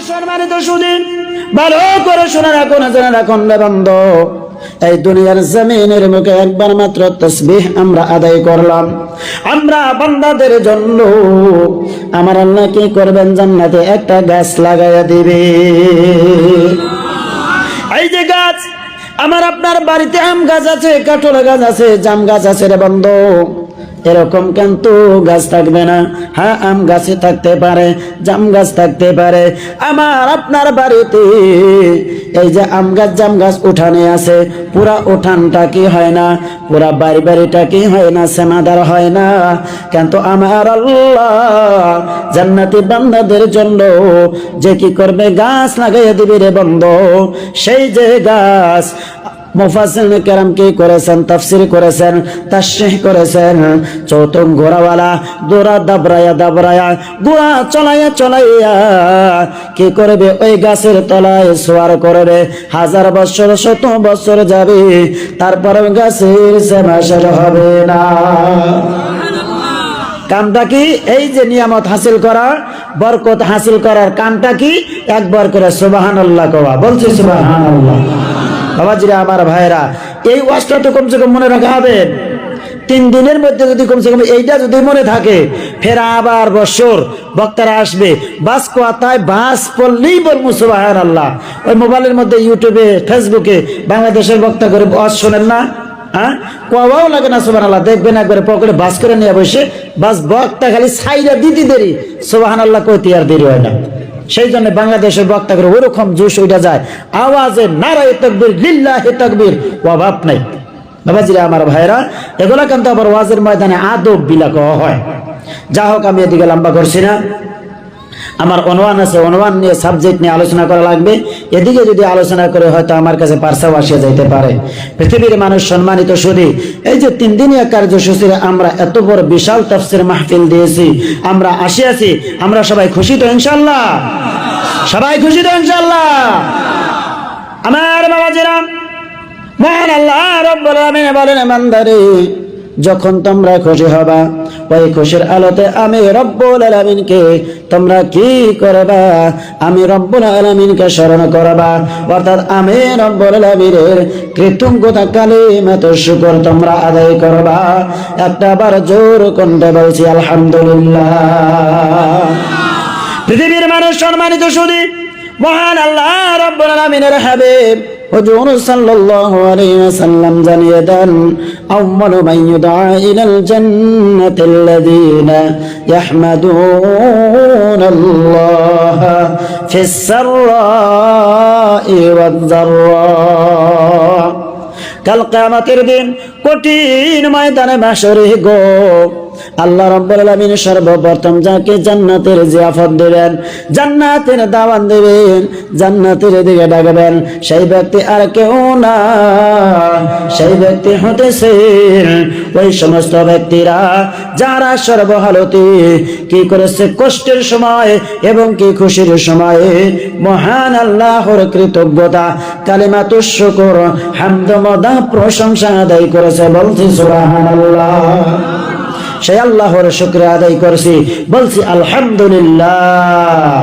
সম্মানিত সুধী, ভালো করে শুনে রাখুন, জেনে রাখুন রে বান্দা, এই দুনিয়ার জমিনের মুখে একবার মাত্র তাসবিহ আমরা আদায় করলাম, আমরা বান্দাদের জন্য আমার আল্লাহ কি করবেন, জান্নাতে একটা গাছ লাগাইয়া দিবে। এই যে গাছ, আমার আপনার বাড়িতে আম গাছ আছে, কাঁঠাল গাছ আছে, জাম গাছ আছে রে বন্ধু, এরকম কিন্তু গাছ থাকবে না। হ্যাঁ, আম গাছে থাকতে পারে, জাম গাছ থাকতে পারে। আমার আপনার বাড়িতে এই যে আম গাছ জাম গাছ উঠানে আছে, পুরা উঠানটা কি হয় না, পুরা বাড়িটা কি হয় না, সেমাদার হয় না। কিন্তু আমার আল্লাহ জান্নাতি বান্দাদের জন্য যে কি করবে, গাছ লাগাইয়া দিবে রে বন্ধু। সেই যে গাছ মুফাসসিরিন কেরাম কি করেছেন, তাফসীর করেছেন, তাশরীহ করেছেন, চৌতম ঘোড়াওয়ালা দৌড়া দাবরায়া ঘোড়া চলাইয়া কি করবে, ওই গাছের তলায় সোয়ার করবে, 1000 বছর 100 বছর যাবে, তারপর গাছের সেবা শেষ হবে না। কামটা কি? এই যে নিয়ামত হাসিল করা, বরকত হাসিল করার কামটা কি? একবার করে সুবহানাল্লাহ কওয়া। বলছি সুবহানাল্লাহ। বাবাজিরা, আমার ভাইরা, এই ওয়াজটা তো কমসে কম মনে রাখা হবে। 3 দিনের মধ্যে যদি কমসে কম এইটা যদি মনে থাকে, ফের আবার বছর বক্তারা আসবে, বাস কথায় বাস পড়লেই বলবো সুবহানাল্লাহ। ওই মোবাইলের মধ্যে, ইউটিউবে, ফেসবুকে বাংলাদেশের বক্তা করে ওয়াজ শোনেন না? হ্যাঁ, কোয়াও লাগে না সুবহানাল্লাহ। দেখবেন একবারে পকেটে বাস করে নিয়ে বসে, বাস বক্তা খালি সাইরা দিতে দেরি, সুবহানাল্লাহ কইতে আর দেরি হয় না। সেই জন্য বাংলাদেশের বক্তা করে ওরকম জোশ ওইটা যায়, আওয়াজে নারায়ে তাকবীর, লিল্লাহি তাকবীর, অভাব নাই। বাবাজিরা, আমার ভাইরা, এগুলা কিন্তু আবার ওয়াজের ময়দানে আদব বিলা কওয়া হয়। যা হোক, আমি এদিকে লম্বা করছি না। আমার অনুমান আছে, অনুমান নিয়ে সাবজেক্ট নিয়ে আলোচনা করা লাগবে। এদিকে যদি আলোচনা করে হয়তো আমার কাছে পার্সাও আসিয়া যাইতে পারে। পৃথিবীর মানুষ, সম্মানিত সুধী, এই যে 3 দিনীয় কার্যসূচির আমরা এত বড় বিশাল তাফসীর মাহফিল দিয়েছি, আমরা আসিয়াছি, আমরা সবাই খুশি তো ইনশাআল্লাহ? সবাই খুশি তো ইনশাআল্লাহ? আমার বাবাজিরা, মহান আল্লাহ রাব্বুল আলামিন বলেন, বান্দারে, যখন তোমরা খুশি হবা, ওই খুশির আলোতে আমি রব্বুল আলামিনকে তোমরা কি করবা, আমি রব্বুল আলামিনকে স্মরণ করবা, অর্থাৎ আমি রব্বুল আলামিনের কৃতজ্ঞতা কালিমাতুশ শুকর তোমরা আদায় করবা। একটা বার জোর কণ্ঠে বলছি আলহামদুলিল্লাহ। পৃথিবীর মানুষ, সম্মানিত সুধী, মহান আল্লাহ রব্বুল আলামিনের হাবিব হুজুর সাল্লাল্লাহু আলাইহি ওয়াসাল্লাম জানিয়ে দেন, আউয়ালু মান ইউদআ ইলাল জান্নাতিল্লাযীনা ইয়াহমাদুনাল্লাহ ফিস সাররাই ওয়াদ যাররা। কাল কিয়ামতের দিন কঠিন ময়দানে মাশরে গো, আল্লাহ রাব্বুল আলামিন সর্বপ্রথম যাকে জান্নাতের জিয়াফত দিবেন, জান্নাতের দাওয়াত দিবেন, জান্নাতের দিকে ডাকবেন, সেই ব্যক্তি আর কেউ না, সেই ব্যক্তি হতেছে ওই সমস্ত ব্যক্তিরা যারা সর্বহালতে কি করেছে, কষ্টের সময় এবং কি খুশির সময়ে মহান আল্লাহর কৃতজ্ঞতা কালিমাতুশ শুকর, হামদ মাদাহ, প্রশংসা আদায় করেছে। বলছি সুবহানাল্লাহ। সেই আল্লাহর শুকরিয়া আদায় করছি, বলছি আলহামদুলিল্লাহ।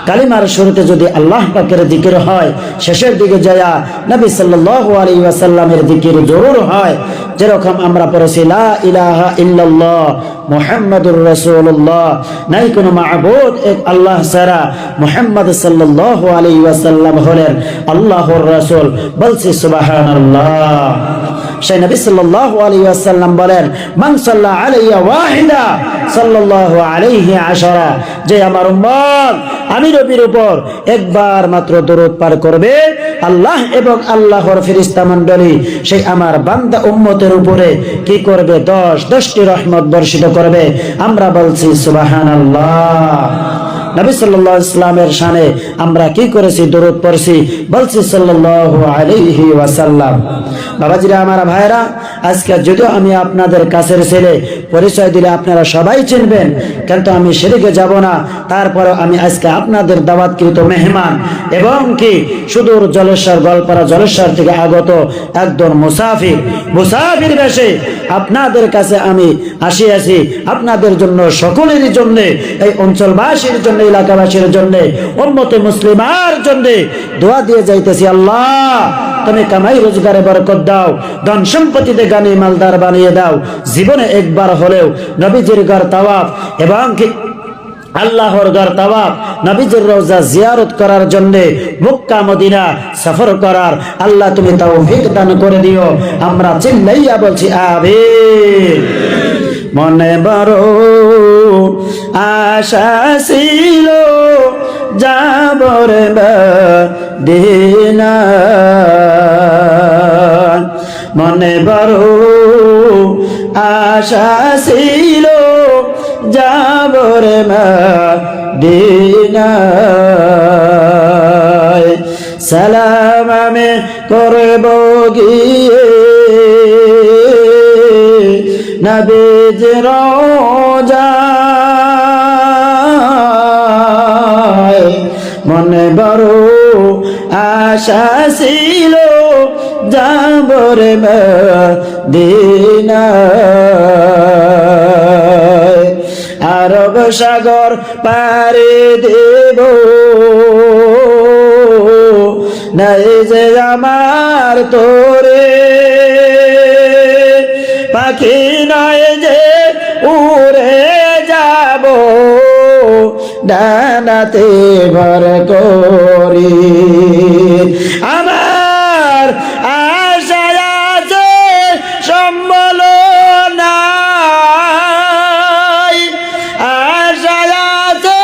কালিমার শুরুতে যদি আল্লাহ পাকের জিকির হয়, শেষের দিকে যায়া নবী সাল্লাল্লাহু আলাইহি ওয়াসাল্লামের জিকির জরুর হয়। যেরকম আমরা পড়েছি লা ইলাহা ইল্লাল্লাহ মুহাম্মাদুর রাসূলুল্লাহ, নাই কোনো মাবুদ এক আল্লাহ ছাড়া, মুহাম্মদ সাল্লাল্লাহু আলাইহি ওয়াসাল্লাম হলেন আল্লাহর রাসূল। বলছি সুবহানাল্লাহ। সেই নবী সাল্লাল্লাহু আলাইহি ওয়াসাল্লাম বলেন, মান সাল্লা আলাইয়া ওয়াহিদা সাল্লাল্লাহু আলাইহি আশারা, যে আমার উম্মত আমি নবীর উপর একবার মাত্র দরুদ পাঠ করবে, আল্লাহ এবং আল্লাহর ফেরেশতা মণ্ডলী সেই আমার বান্দা উম্মতের উপরে কি করবে, 10টি রহমত বর্ষিত করবে। আমরা বলছি সুবহানাল্লাহ। নবী সাল্লাল্লাহু আলাইহি ওয়াসাল্লামের শানে আমরা কি করেছি? দরুদ পড়ছি, বলছি সাল্লাল্লাহু আলাইহি ওয়াসাল্লাম। বাবাজিরা আমার ভাইরা, আজকে যদিও আমি আপনাদের কাছের ছেলে, পরিচয় দিলে আপনারা সবাই চিনবেন, কিন্তু আমি সেদিকে যাব না। তারপরে আমি আজকে আপনাদের দাওয়াতকৃত মেহমান এবং কি সুদূর জলেশ্বর গোয়ালপাড়া জলেশ্বর থেকে আগত একজন মুসাফির বেশে আপনাদের কাছে আমি আসিয়াছি। আপনাদের জন্য, সকলেরই জন্য, এই অঞ্চলবাসীর জন্য, এলাকাবাসীর জন্য, উম্মতে মুসলিমার জন্য দোয়া দিয়ে যাইতেছি, আল্লাহ তুমি কামাই রোজগারে বরকত দাও, ধন সম্পত্তিতে গানি মালদার বানিয়ে দাও। জীবনে একবার হলেও নবীজির ঘর তাওয়াফ এবং কি আল্লাহর ঘর তাওয়াফ, নবীজির রওজা জিয়ারত করার জন্য মক্কা মদিনা সফর করার আল্লাহ তুমি তৌফিক দান করে দিও। আমরা চিল্লাইয়া বলছি আমিন। মনে বড় আশা ছিল যাবর মদিনা, মনে বড় আশা ছিল যাবর মদিনা। সালাম আমি করব গিয়ে নবীজির রওজায়, মনে বড় আশা ছিল যাবর মদিনা। আরব সাগর পাড়ি দেব, নাই যে আমার তোরে পাখি নয় যে উড়ে যাব ডানাতে ভর করি। আমার আশা আছে সম্বল নাই, আশা আছে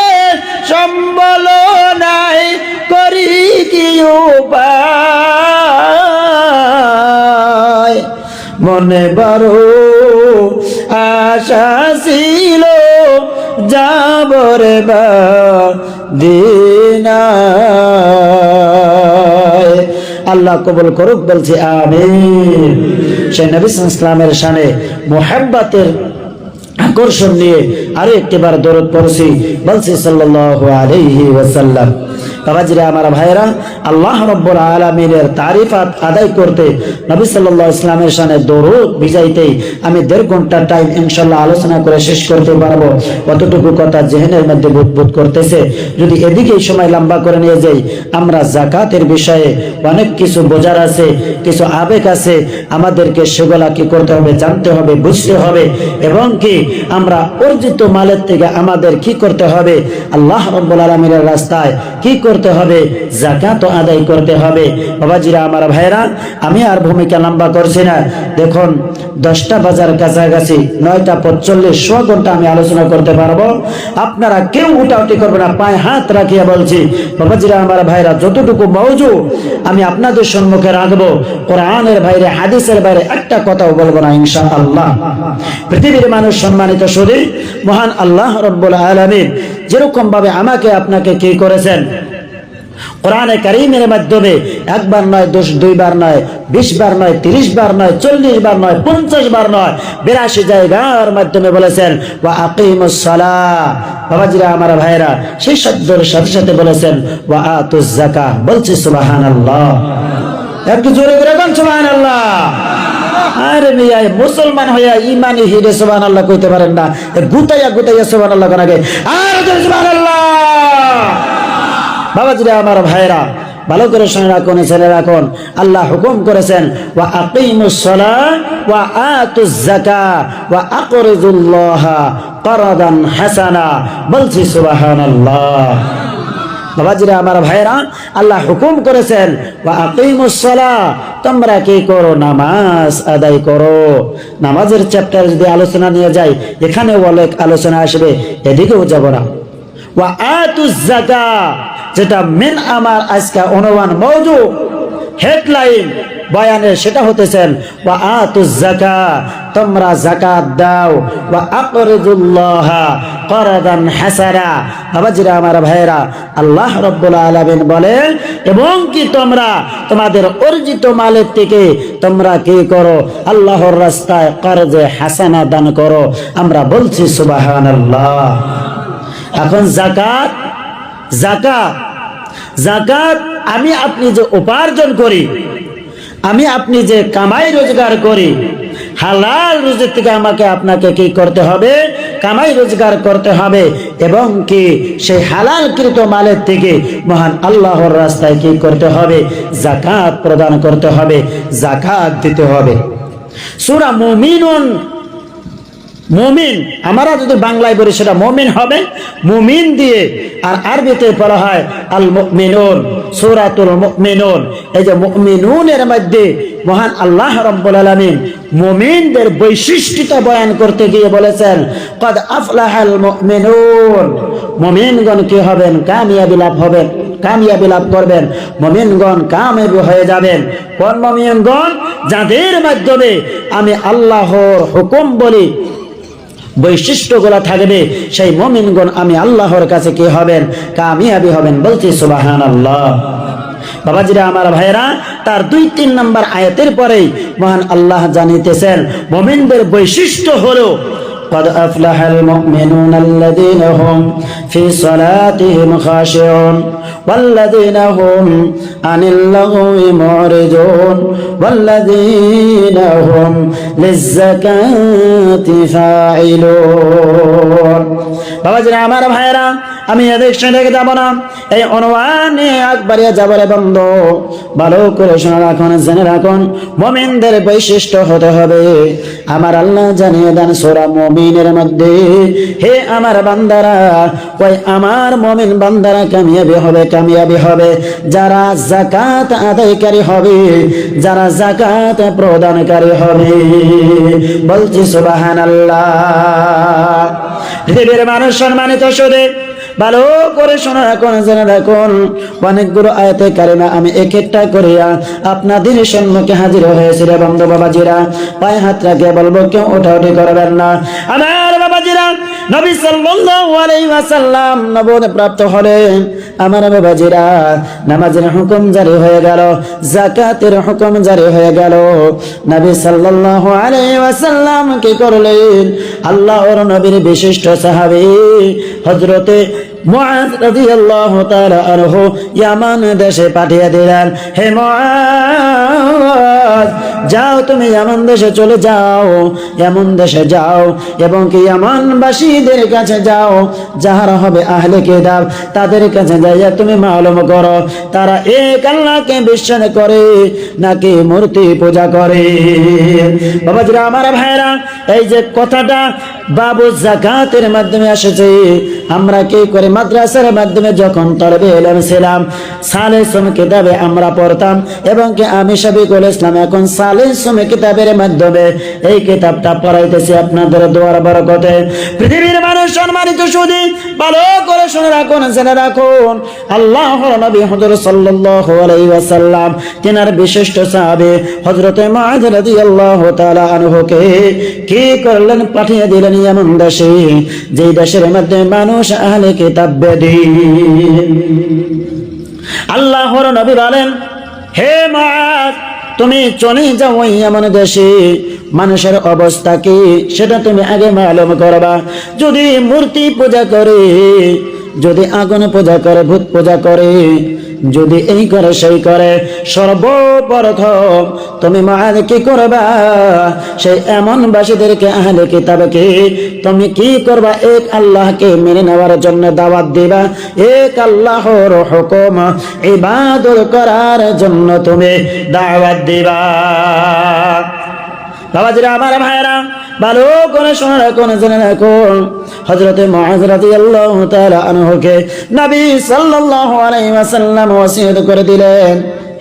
সম্বল নাই, করি কি উপায়। মনে বড় আশা ছিল যাবর মদিনা। আল্লাহ কবুল করুক, বলছি আমিন। সেই নবী সাল্লাল্লাহু আলাইহি ওয়াসাল্লামের শানে মুহাব্বতের আকর্ষণ নিয়ে আরো একটিবার দরুদ পড়ছি, বলছি সাল্লাল্লাহু আলাইহি ওয়াসাল্লাম। বাবাজিরা আমার ভাইরা, আল্লাহ রাব্বুল আলামিনের তারিফাত আদায় করতে, নবী সাল্লাল্লাহু আলাইহি ওয়াসাল্লামের শানে দরুদ ভিজাইতেই আমি 1.5 ঘন্টা টাইম ইনশাআল্লাহ আলোচনা করে শেষ করতে পারবো। কতটুকু কথা জেহেনের মধ্যে বুদবুদ করতেছে। যদি এদিকেই সময় লম্বা করে নিয়ে যাই, আমরা যাকাতের বিষয়ে অনেক কিছু বোঝার আছে, কিছু আবেগ আছে, আমাদেরকে সেগুলা কি করতে হবে, জানতে হবে, বুঝতে হবে, এবং কি আমরা অর্জিত মালের থেকে আমাদের কি করতে হবে, আল্লাহ রাব্বুল আলামিনের রাস্তায় কি করতে হবে, যাকাত আদায় করতে হবে। বাবাজিরা আমার ভাইরা, আমি আর ভূমিকা লম্বা করছি না। দেখুন 10টা বাজার কাছাকাছি, 9:45, 100 ঘন্টা আমি আলোচনা করতে পারবো। আপনারা কেউ উঠাউটি করবে না, পায়ে হাত রাখিয়া বলছি বাবাজিরা আমার ভাইরা, যতটুকু মওজু আমি আপনাদের সম্মুখে রাখবো, কোরআনের বাইরে, হাদিসের বাইরে একটা কথাও বলবো না ইনশাআল্লাহ। পৃথিবীর মানুষ সম্মানিত শুধু মহান আল্লাহ রাব্বুল আলামিন যেরকম ভাবে আমাকে আপনাকে কি করেছেন, কোরআনে কারীমের মাধ্যমে একবার নয়, 2 বার নয়, 20 বার নয়, 30 বার নয়, 40 বার নয়, 50 বার নয়, 82 জায়গার মাধ্যমে বলেছেন ওয়া আকিমুস সালাহ। বাবাজিরা আমার ভাইরা, সেই শব্দের সাথে সাথে বলেছেন ওয়া আতুজ যাকাহ। বলছি সুবহানাল্লাহ, একটু জোরে করে বলুন সুবহানাল্লাহ। আরে মিয়া, মুসলমান হইয়া ইমানি হিরে সুবহানাল্লাহ কইতে পারেন না, গুতাইয়া সুবহানাল্লাহ কোন আগে আর সুবহানাল্লাহ। বাবাজিরা আমার ভাইরা, ভালো করে শুনে রাখুন, ছেলে রাখুন, আল্লাহ হুকুম করেছেন ওয়া আকিমুস সালাহ ওয়া আতুজ যাকাহ ওয়া আকরিজুল্লাহা কারদান হাসানা। বলছি সুবহানাল্লাহ। বাবাজিরা আমার ভাইরা, আল্লাহ হুকুম করেছেন ওয়া আকিমুস সালাহ, তোমরা কি করো, নামাজ আদায় করো। নামাজের চ্যাপ্টার যদি আলোচনা নিয়ে যাই, এখানেও অনেক আলোচনা আসবে, এদিকেও যাব না। ওয়া আতুজ যাকাহ, যেটা মেন আমার আজকে অনুমান মওজু হেডলাইন, বয়ানে সেটা হতেছেন ওয়া আতুজ যাকাত, তোমরা যাকাত দাও, ওয়া আকরিদুল্লাহ করদান হাসানা। বাবাজিরা আমার ভাইরা, আল্লাহ রাব্বুল আলামিন বলেন এবং কি তোমরা তোমাদের অর্জিত মালের থেকে তোমরা কি করো, আল্লাহর রাস্তায় করজে হাসানা দান করো। আমরা বলছি সুবহানাল্লাহ। এখন যাকাত, যাকাত, যাকাত আমি আপনি যে উপার্জন করি, আমি আপনি যে কামাই রোজগার করি, হালাল রুজি থেকে আমাকে আপনাকে কি করতে হবে, কামাই রোজগার করতে হবে এবং কি সেই হালালকৃত মালের থেকে মহান আল্লাহর রাস্তায় কি করতে হবে, যাকাত প্রদান করতে হবে, যাকাত দিতে হবে। সূরা মুমিনুন, মুমিন আমরা যদি বাংলায় বলি সেটা মুমিন হবে, মুমিন দিয়ে, আর আরবিতে বলা হয় আল মুমিনুন, সূরাতুল মুমিনুন। এই যে মুমিনুনের মধ্যে মহান আল্লাহ রাব্বুল আলামিন মুমিনদের বৈশিষ্ট্যতা বয়ান করতে গিয়ে বলেছেন কদ আফলাহাল মুমিনুন, মুমিনগণ কি হবেন, কামিয়াবি লাভ হবেন, কামিয়াবি লাভ করবেন, মুমিনগণ কামিয়াবি হয়ে যাবেন। কোন মুমিনগণ? যাদের মাধ্যমে আমি আল্লাহর হুকুম বলি, বৈশিষ্ট্যগুলো থাকবে, সেই মুমিনগণ আমি আল্লাহর কাছে কি হবেন, কামিয়াবি হবেন। বলছি সুবহানাল্লাহ। বাবাজিরা আমার ভাইরা, তার 2-3 নম্বর আয়াতের পরেই মহান আল্লাহ জানিতেছেন মুমিনদের বৈশিষ্ট্য হলো قد أفلح المؤمنون الذين هم في صلاتهم خاشعون والذين هم عن اللغو معرضون والذين هم للزكاة فاعلون। বাবাজিরা আমার ভাইরা, আমি এদের সঙ্গে যাব না, এই অনুমানে একবারে যাবারে বন্ধ, ভালো করে শোনা রাখুন, জেনে রাখুন মুমিনদের বৈশিষ্ট্য হতে হবে। আমার আল্লাহ জানিয়ে দেন সূরা মুমিনের মধ্যে, হে আমার বান্দারা, ওই আমার মুমিন বান্দারা কামিয়াবি হবে, কামিয়াবি হবে যারা যাকাত আদায়কারী হবে, যারা যাকাত প্রদানকারী হবে। বলছি সুবহানাল্লাহ। পৃথিবীর মানুষ সম্মানিত শুধু ভালো করে শোনা রাখুন, জেনে রাখুন অনেকগুলো আয়াতে কারিমা আমি এক একটা করিয়া আপনাদের সম্মুখে হাজির হয়েছি রে বন্ধু বাবাজিরা। পায়ে হাত রাখিয়ে বলবো কেউ ওঠাউঠি করবেন না। আমার বাবাজিরা, নবী সাল্লাল্লাহু আলাইহি ওয়াসাল্লাম নবুয়ত প্রাপ্ত হলেন। আমার বাবাজিরা, নামাজের হুকুম জারি হয়ে গেল, যাকাতের হুকুম জারি হয়ে গেল। নবী সাল্লাল্লাহু আলাইহি ওয়াসাল্লাম কি করলেন? আল্লাহর নবীর বিশিষ্ট সাহাবী হযরতে মুআয রাদিয়াল্লাহু তাআলা আনহু ইয়ামান দেশে পাঠিয়ে দিলেন। হে মুআয, যাও তুমি ইয়ামান দেশে চলে যাও, ইয়ামান দেশে যাও এবং কি ইয়ামানবাসীদের কাছে যাও, যাহারা হবে আহলে কিতাব তাদের কাছে যাইয়া তুমি মালুম করো তারা এক আল্লাহকে বিশ্বাস করে নাকি মূর্তি পূজা করে। বাবাজিরা আমার ভাইরা, এই যে কথাটা বাবু যাকাতের মাধ্যমে এসেছে, আমরা কি করে মাদ্রাসার মাধ্যমে যখন তলবে ইলম ছিলাম, সালেসুম কিতাবে আমরা পড়তাম এবং কি আমি শফিকুল ইসলাম এখন সালেসুম কিতাবের মাধ্যমে এই কিতাবটা পড়াইতেছি আপনাদের দোয়ার বরকতে। পৃথিবীর মানুষ সম্মানিত শুধু ভালো করে শুনে রাখুন, জেনে রাখুন আল্লাহর নবী হুজুর সাল্লাল্লাহু আলাইহি ওয়াসাল্লাম তিনার বিশিষ্ট সাহাবী হযরত মুআয রাদিয়াল্লাহু তাআলা আনহুকে কি করলেন? পাঠিয়ে দিলেন ইয়ামান দেশে, যেই দেশের মধ্যে মানুষ আহলে কিতাব বেদী। আল্লাহর নবী বলেন, হে মুআয, তুমি চলে যাও ইয়ামান দেশে, মানুষের অবস্থা কি সেটা তুমি আগে মালুম করবা। যদি মূর্তি পূজা করে, যদি আগুন পূজা করে, ভূত পূজা করে, যদি এই করে সেই করে, সর্বপ্রথম তুমি মুআয কি করবা? সেই এমন বাসীদেরকে আহলে কিতাবকে তুমি কি করবা? এক আল্লাহকে মেনে নেওয়ার জন্য দাওয়াত দিবা, এক আল্লাহর হুকুম ইবাদত করার জন্য তুমি দাওয়াত দিবা। বাবাজিরা আমার ভাইরা, ভালো করে শোনা রাখুন, জেনে রাখুন হযরত মুআয রাদিয়াল্লাহু তাআলা আনহুকে নবী সাল্লাল্লাহু আলাইহি ওয়াসাল্লাম ওসিয়ত করে দিলেন,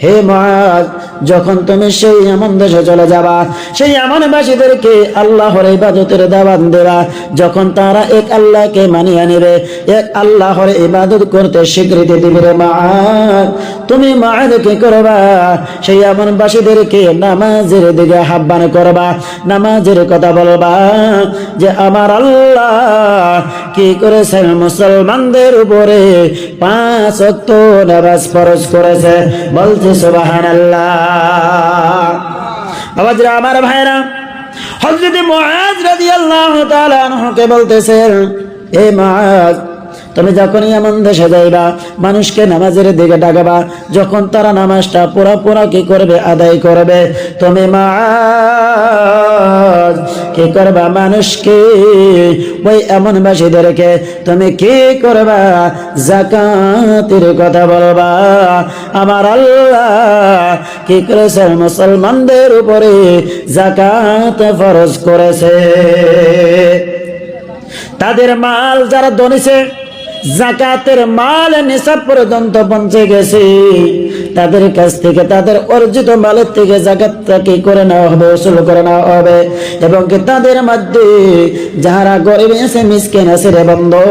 হে মুআজ, যখন তুমি সেই এমন দেশে চলে যাবা, সেই এমনবাসীদেরকে আল্লাহর ইবাদতের দাওয়াত দেবা, যখন তারা এক আল্লাহকে মানিয়ে নেবে, এক আল্লাহর ইবাদত করতে স্বীকৃতি দিবে রে মুআজ, তুমি মুআজ কি করবা? সেই এমনবাসীদেরকে নামাজের দিকে আহ্বান করবা, নামাজের কথা বলবা যে আমার আল্লাহ কি করেছেন, মুসলমানদের উপরে 5 ওয়াক্ত নামাজ ফরজ করেছে। বলছে সুবহানাল্লাহ। আওয়াজরা আমার ভাইরা, হযরত মুআজ রাদিয়াল্লাহু তাআলা আনহুকে বলতেছেন, হে মুআজ, তুমি যখনই এমন দেশে যাইবা, মানুষকে নামাজের দিকে ডাকবা, যখন তারা নামাজটা পুরা কি করবে, আদায় করবে, তুমি মুআজ কি করবা? মানুষকে, ওই এমনবাসীদেরকে তুমি কি করবা? যাকাতের কথা বলবা। আমার আল্লাহ কি করেছে? মুসলমানদের উপরে যাকাত ফরজ করেছে। তাদের মাল যারা দনিছে, যাকাতের মাল নিসাব পর্যন্ত পৌঁছে গেছে, তাদের কাছ থেকে, তাদের অর্জিত মালের থেকে যাকাতটা কি করে নেওয়া হবে, উসুল করে নেওয়া হবে। এবং কি তাদের মধ্যে যারা গরিব আছে, মিসকিন আছে রে বন্ধু,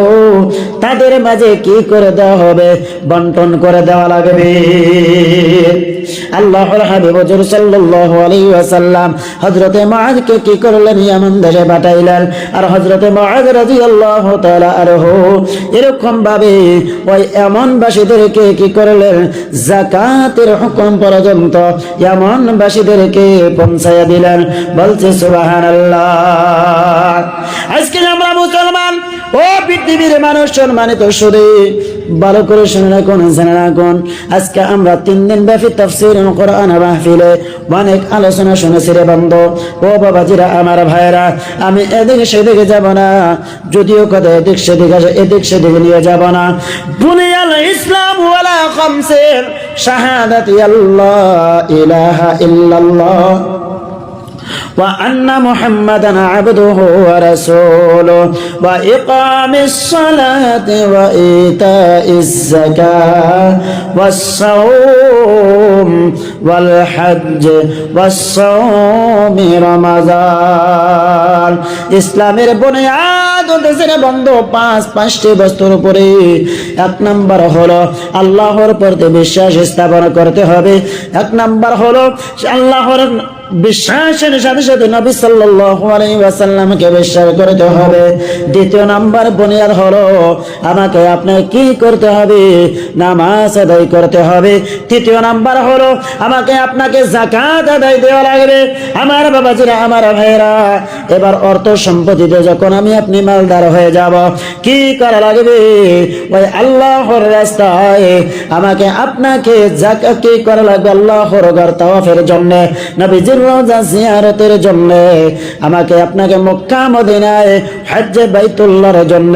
তাদের মাঝে কি করে দেওয়া হবে? বন্টন করে দেওয়া লাগবে। আল্লাহর হাবিব হুজুর সাল্লাল্লাহু আলাইহি ওয়াসাল্লাম হযরতে মুআজকে কি করলেন? ইয়ামান দেশে পাঠাইলেন। আর হযরতে মুআজ রাদিয়াল্লাহু তাআলা আনহু এরকম ভাবে ওই এমনবাসীদেরকে কি করলেন? যাকাতের হুকুম পর্যন্ত এমনবাসীদেরকে পৌঁছায়া দিলেন। বলছে সুবহানাল্লাহ। আজকে আমরা মুসলমান, ও পৃথিবীর মানুষ, সম্মানিত শুধু ভালো করে শুনে রাখুন, জেনে রাখুন, আজকে আমরা 3 দিন ব্যাপী তাফসীর কোরআন মাহফিলে অনেক আলোচনা শুনেছি রে বন্ধু। ও বাবাজিরা, আমার ভাইরা, আমি এদিকে সেদিকে যাব না, যদিও কথা এদিক সেদিকে নিয়ে যাব না। বুনিয়াল ইসলাম ওয়ালা খামসিন, শাহাদাতি আল্লাহ ইলাহা ইল্লাল্লাহ وأن محمدا عبده ورسوله وإقام الصلاة وإيتاء الزكاة والصوم والحج والصوم رمضان। ইসলামের বুনিয়াদ হচ্ছে বন্ধু 5টি বস্তুর উপরে। 1 নাম্বার হলো আল্লাহর প্রতি বিশ্বাস স্থাপন করতে হবে। 1 নাম্বার হলো আল্লাহর বিশ্বাসের সাথে সাথে নবী সাল্লাল্লাহু আলাইহি ওয়াসাল্লামকে বিশ্বাস করতে হবে। 2 নাম্বার বুনিয়াদ হলো আমাকে আপনাকে কি করতে হবে? নামাজ আদায় করতে হবে। 3 নাম্বার হলো আমাকে আপনাকে যাকাত আদায় দেওয়া লাগবে। আমার বাবাজিরা, আমার ভাইরা, এবার অর্থ সম্পত্তিতে যখন আমি আপনি মালদার হয়ে যাব, কি করা লাগবে? ওই আল্লাহর রাস্তায় আমাকে আপনাকে যাকাত কি করা লাগবে? আল্লাহর ঘর তাওয়াফের জন্য, নবীজির রওজা জিয়ারতের জন্য, আমাকে আপনাকে মক্কা মদিনায় হজ্জে বাইতুল্লাহর জন্য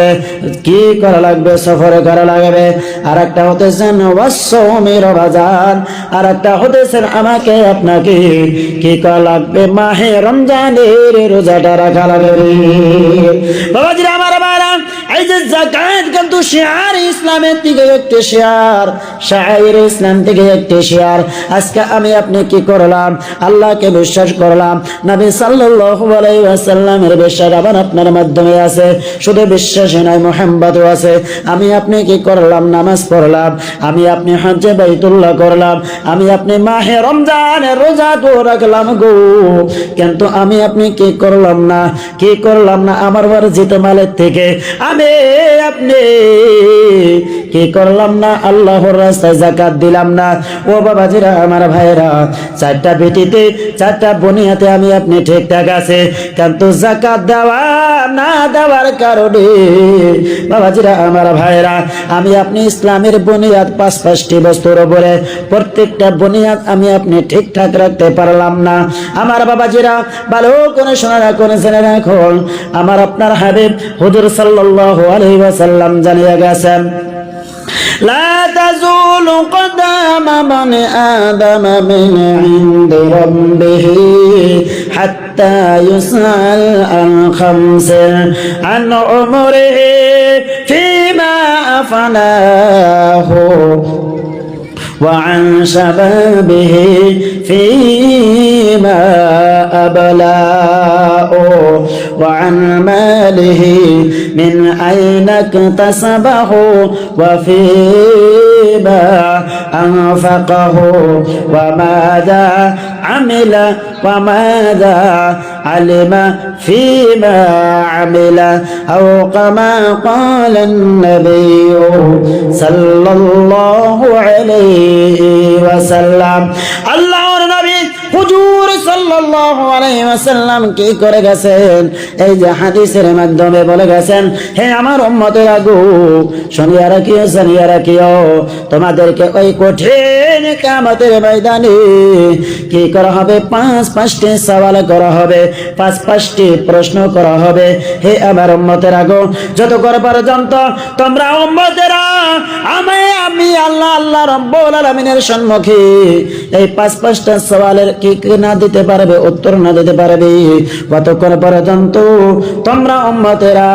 কি করা লাগবে? সফর করা লাগবে। আর একটা হতেছেন ওয়াসসাওমি রমাজান, আর একটা হতেছেন আমাকে আপনাকে কি করা লাগবে? মাহে রমজানের রোজাটা রাখা লাগবে। বাবাজিরা, আমার ভাইরা, এই যে যাকাত কিন্তু শিয়ার ইসলামের থেকে একটি শিয়ার, শাইর ইসলাম থেকে একটি শিয়ার। আজকে আমি আপনি কি করলাম? আল্লাহকে বিশ্বাস করলাম, নবী সাল্লাল্লাহু আলাইহি ওয়াসাল্লামের বিশ্বাস আবার আপনার মাধ্যমে আছে। শুধু বিশ্বাসই নয়, মুহাব্বতও আছে। আমি আপনি কি করলাম? নামাজ পড়লাম, আমি আপনি হজ্জে বাইতুল্লাহ করলাম, আমি আপনি মাহে রমজানের রোজা তো রাখলাম গো, কিন্তু আমি আপনি কি করলাম না? কি করলাম না? আমার বর্জিত মালের থেকে আমি আপনি কি করলাম না? আল্লাহর রাস্তায় যাকাত দিলাম না। ও বাবাজিরা, আমার ভাইরা, 4টা ভিত্তিতে, 4টা বুনিয়াতে আমি আপনি ঠিকঠাক আছে, কিন্তু যাকাত দেওয়া না দেওয়ার কারণে বাবাজিরা, আমার ভাইরা, আমি আপনি ইসলামের বুনিয়াদ 5টি বস্তুর উপরে প্রত্যেকটা বুনিয়াদ আমি আপনি ঠিকঠাক রাখতে পারলাম না। আমার বাবাজিরা, ভালো করে শোনা রাখুন, জেনে রাখুন, আমার আপনার হাবিব হুজুর সাল্লাল্লাহু আলাইহি ওয়াসাল্লাম জানিয়ে গেছেন, لا تزول قدم من آدم من عند ربه حتى يسأل عن 5 عن عمره فيما أفناه وعن شبابه فيما أبلاه وعن ماله من أين اكتسبه وفيما أنفقه وماذا عمل وماذا علم فيما عمل أو كما قال النبي صلى الله عليه وسلم আল্লাহর নবী হুজুর সাল্লাল্লাহু আলাইহি ওয়াসাল্লাম কি করে গেছেন এই যে হাদিসের মাধ্যমে বলে গেছেন হে আমার উম্মতেরা গো শুনিয়া রাখিও তোমাদেরকে ওই কঠিন কিয়ামতের ময়দানে কি করা হবে পাঁচটি সওয়াল করা হবে পাঁচটি প্রশ্ন করা হবে হে আমার উম্মতেরা গো যতক্ষণ পর্যন্ত তোমরা উম্মতেরা আমি আল্লাহ রাব্বুল আলামিনের সম্মুখে এই পাঁচটা সওয়ালের কি না দিতে পারবে উত্তর না দিতে পারবে ততক্ষণ পর্যন্ত তোমরা উম্মতেরা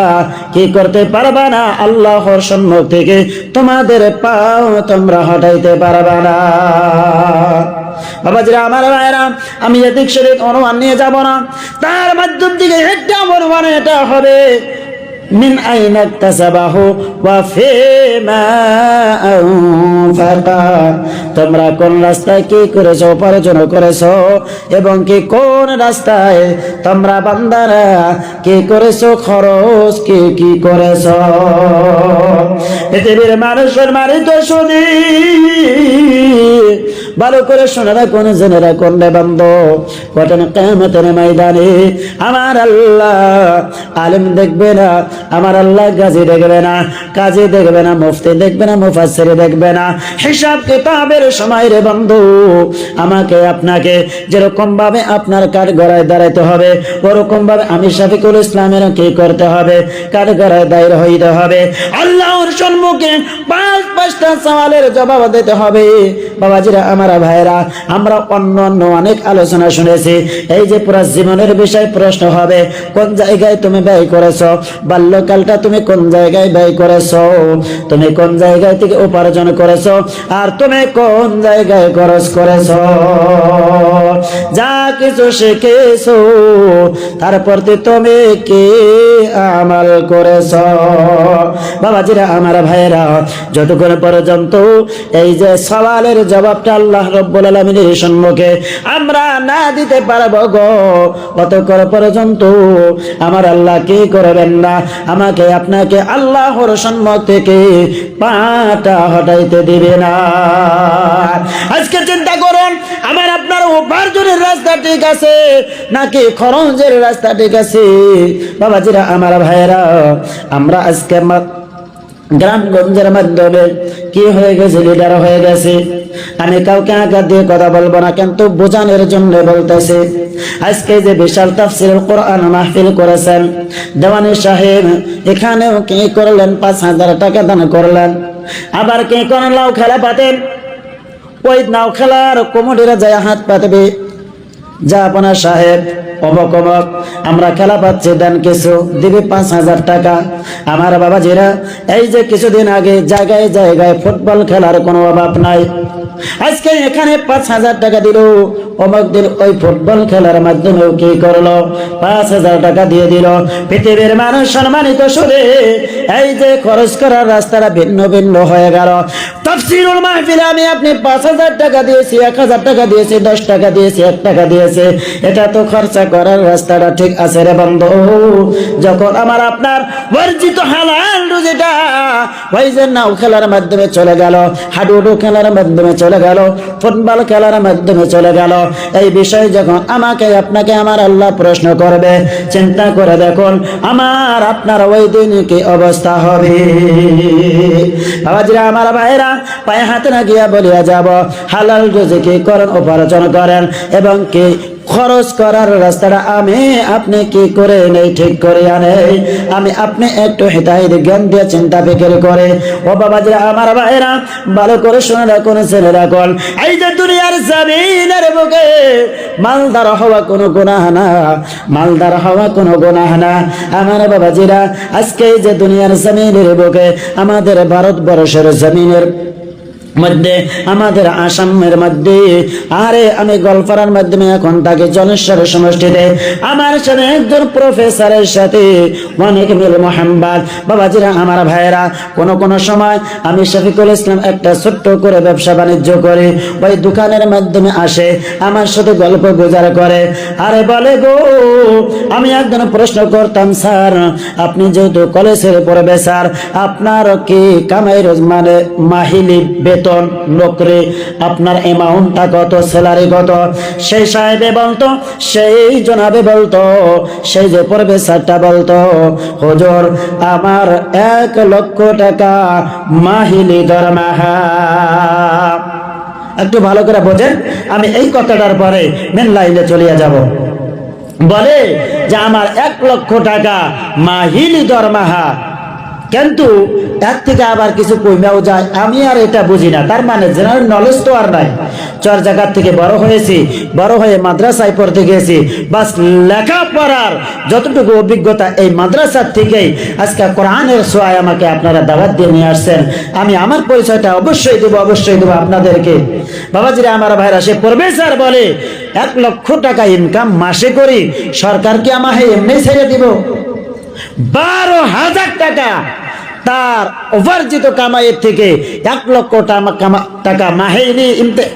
কি করতে পারবে না আল্লাহর সম্মুখ থেকে তোমাদের পাও তোমরা হটাইতে পারবে না বাবাজিরা আমার ভাইরা আমি এদিক সেদিক অনুমান নিয়ে যাব না তার মাধ্যম থেকে একটা অনুমান এটা হবে من أين اكتسبه وفيما أنفقه তোমরা কোন রাস্তায় কি করেছো উপার্জন করেছো এবং কি কোন রাস্তায় তোমরা বান্দারা কি করেছো খরচ কি করেছো পৃথিবীর মানুষের মারিত শুনি ভালো করে শোনা রাখুন জেনে রাখুন রে বান্দো কঠিন কিয়ামতের ময়দানে আমার আল্লাহ আলেম দেখবে না আমার আল্লাহ গাজী দেখবে না কাজী দেখবে না মুফতি দেখবে না মুফাসসির দেখবে না হিসাব কিতাবের সময় রে বন্ধু আমাকে আপনাকে যেরকম ভাবে আপনার কাঠগড়ায় দাঁড়াইতে হবে ওরকম ভাবে আমি শফিকুল ইসলামের কি করতে হবে কাঠগড়ায় দাঁড় হইতে হবে আল্লাহর সম্মুখে পাঁচটা সওয়ালের জবাব দিতে হবে বাবাজিরা আমার ভাইরা আমরা অন্য অনেক আলোচনা শুনেছি এই যে পুরো জীবনের বিষয় প্রশ্ন হবে কোন জায়গায় তুমি ব্যয় করেছো বাল্যকালটা তুমি কোন জায়গায় ব্যয় করেছো তুমি কোন জায়গায় থেকে উপার্জন করেছো আর তুমি কোন জায়গায় খরচ করেছো যা কিছু শিখেছো তারপর তুমি কি আমল করেছো বাবাজিরা আমার ভাইরা যতক্ষণ পর্যন্ত এই যে সওয়ালের জবাবটা আল্লাহ রাব্বুল আলামিনের সম্মুখে আমরা না দিতে পারবো গো ততক্ষণ পর্যন্ত আমার আল্লাহ কি করবেন না আমাকে আপনাকে আল্লাহর সম্মুখ থেকে পাটা হটাইতে দিবে না আজকে চিন্তা করুন আমার আপনার উপার্জনের রাস্তা ঠিক আছে নাকি খরচের রাস্তা ঠিক আছে বাবাজিরা আমার ভাইরা আমরা আজকে গ্রামগঞ্জের মাধ্যমে কি হয়ে গেছে লিডার হয়ে গেছে আমি কাউকে আঘাত দিয়ে কথা বলবো না কিন্তু বোঝানোর জন্য বলতেছি আজকে যে বিশাল তাফসীরুল কোরআন মাহফিল করেছেন দেওয়ানি সাহেব এখানেও কি করলেন 5,000 টাকা দান করলেন আবার কি করেন লাউ খেলা পাতেন ওই নাও খেলার কমিটিরা যায় হাত পাতবে যা আপনার সাহেব অমক আমরা খেলা পাচ্ছি দেন কিছু দিবে 5,000 টাকা আমার বাবাজিরা এই যে কিছুদিন আগে জায়গায় জায়গায় ফুটবল খেলার কোনো অভাব নাই আজকে এখানে 5,000 টাকা দিল অমক দিন ওই ফুটবল খেলার মাধ্যমেও কি করলো 5,000 টাকা দিয়ে দিল পৃথিবীর মানুষ সম্মানিত শুনে এই যে খরচ করার রাস্তাটা ভিন্ন ভিন্ন হয়ে গেল তাফসীরুল মাহফিলে আমি আপনি 5,000 টাকা দিয়েছি 1,000 টাকা দিয়েছি 10 টাকা দিয়েছি 1 টাকা দিয়েছে এটা তো খরচা করার রাস্তাটা ঠিক আছে রে বন্ধু যখন আমার আপনার বর্জিত হালাল রুজিটা ওই যে নাও খেলার মাধ্যমে চলে গেল হাডুডু খেলার মাধ্যমে চলে গেল ফুটবল খেলার মাধ্যমে চলে গেল এই বিষয় যখন আমাকে আপনাকে আমার আল্লাহ প্রশ্ন করবে চিন্তা করে দেখুন আমার আপনার ওই দিন কি অবস্থা হবে বাবাজিরা আমার ভাইরা পায়ে হাতে না গিয়া বলিয়া যাব হালাল রুজি কি করেন উপার্জন করেন এবং কি খরচ করার রাস্তাটা আমি আপনি কি করে নেই ঠিক করে আনে আমি আপনি একটু হিতাহিত জ্ঞান দিয়ে চিন্তা ফিকির করে ও বাবাজিরা আমার ভাইরা ভালো করে শুনে রাখুন জেনে রাখুন এই যে দুনিয়ার জমিনের বুকে মালদার হওয়া কোনো গুনাহ না মালদার হওয়া কোনো গুনাহ না আমার বাবাজিরা আজকে এই যে দুনিয়ার জমিনের বুকে আমাদের ভারতবর্ষের জমিনের মধ্যে আমাদের আসামের মধ্যে, আরে আমি গল্পার মাধ্যমে এখন তাকে জলেশ্বর সমষ্টিতে আমার সাথে একজন প্রফেসরের সাথে অনেক মিল মোহাম্মদ। বাবাজিরা আমার ভাইয়েরা, কোন সময় আমি শফিকুল ইসলাম একটা ছোট্ট করে ব্যবসা বাণিজ্য করে ওই দোকানের মাধ্যমে আসে, আমার সাথে গল্প গুজার করে। আরে বলে গো, আমি একজন প্রশ্ন করতাম, স্যার আপনি যেহেতু কলেজের পড়বে স্যার, আপনার কি কামাই রোজ মানে মাহিলি বেতন নকরি, আপনার অ্যামাউন্টটা কত, স্যালারি কত? সেই সাহেবে বলতো, সেই জনাবে বলতো, সেই যে প্রফেসরটা বলতো, হুজুর আমার 1 লক্ষ টাকা মাহিলি দরমাহা। একটু ভালো করে বোঝেন, আমি এই কথাটার পরে মেন লাইনে চলিয়ে যাব। বলে যে আমার 1 লক্ষ টাকা মাহিলি দরমাহা, কিন্তু এর থেকে আবার কিছু কইমাও যায়, আমি আর এটা বুঝি না। তার মানে জেনারেল নলেজ তো আর নাই। চার জায়গা থেকে বড় হয়েছি, বড় হয়ে মাদ্রাসায় পড়তে গিয়েছি, বাস লেখাপড়ার যতটুকু অভিজ্ঞতা এই মাদ্রাসার থেকেই আজকে কোরআনের ছোঁয়ায় আমাকে আপনারা দাওয়াত দিয়ে নিয়ে আসছেন। আমি আমার পরিচয়টা অবশ্যই দেবো আপনাদেরকে। বাবাজিরা আমার ভাইরা, সে প্রফেসর বলে 1 লক্ষ টাকা ইনকাম মাসে করি, সরকারকে আমাকে এমনি ছেড়ে দিব? 12,000 টাকা তার উপার্জিত কামাইয়ের থেকে 1 লক্ষ টাকা মাহিলি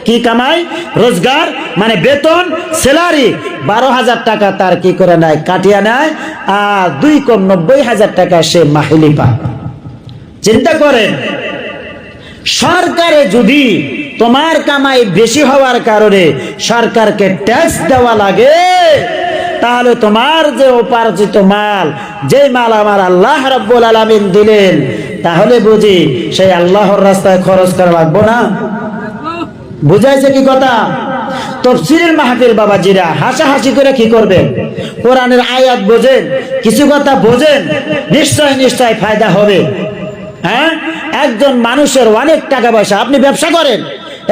কি কামাই, রোজগার মানে বেতন, স্যালারি 12,000 টাকা তার কি করে নেয়, কাটিয়ে নেয়, আর 2 কম 90,000 টাকা সে মাহিলি পায়। চিন্তা করেন, সরকারে যদি তোমার কামাই বেশি হওয়ার কারণে সরকারকে ট্যাক্স দেওয়া লাগে, তাহলে তোমার যে উপার্জিত মাল, যে মাল আমার আল্লাহ রাব্বুল আলামিন দিলেন, তাহলে বুঝি সেই আল্লাহর রাস্তায় খরচ করা লাগবে না? বুঝাইছে কি কথা? তাফসীরের মাহফিল বাবাজিরা হাসাহাসি করে কি করবেন? কোরআনের আয়াত বোঝেন, কিছু কথা বোঝেন, নিশ্চয় ফায়দা হবে। হ্যাঁ, একজন মানুষের অনেক টাকা পয়সা, আপনি ব্যবসা করেন,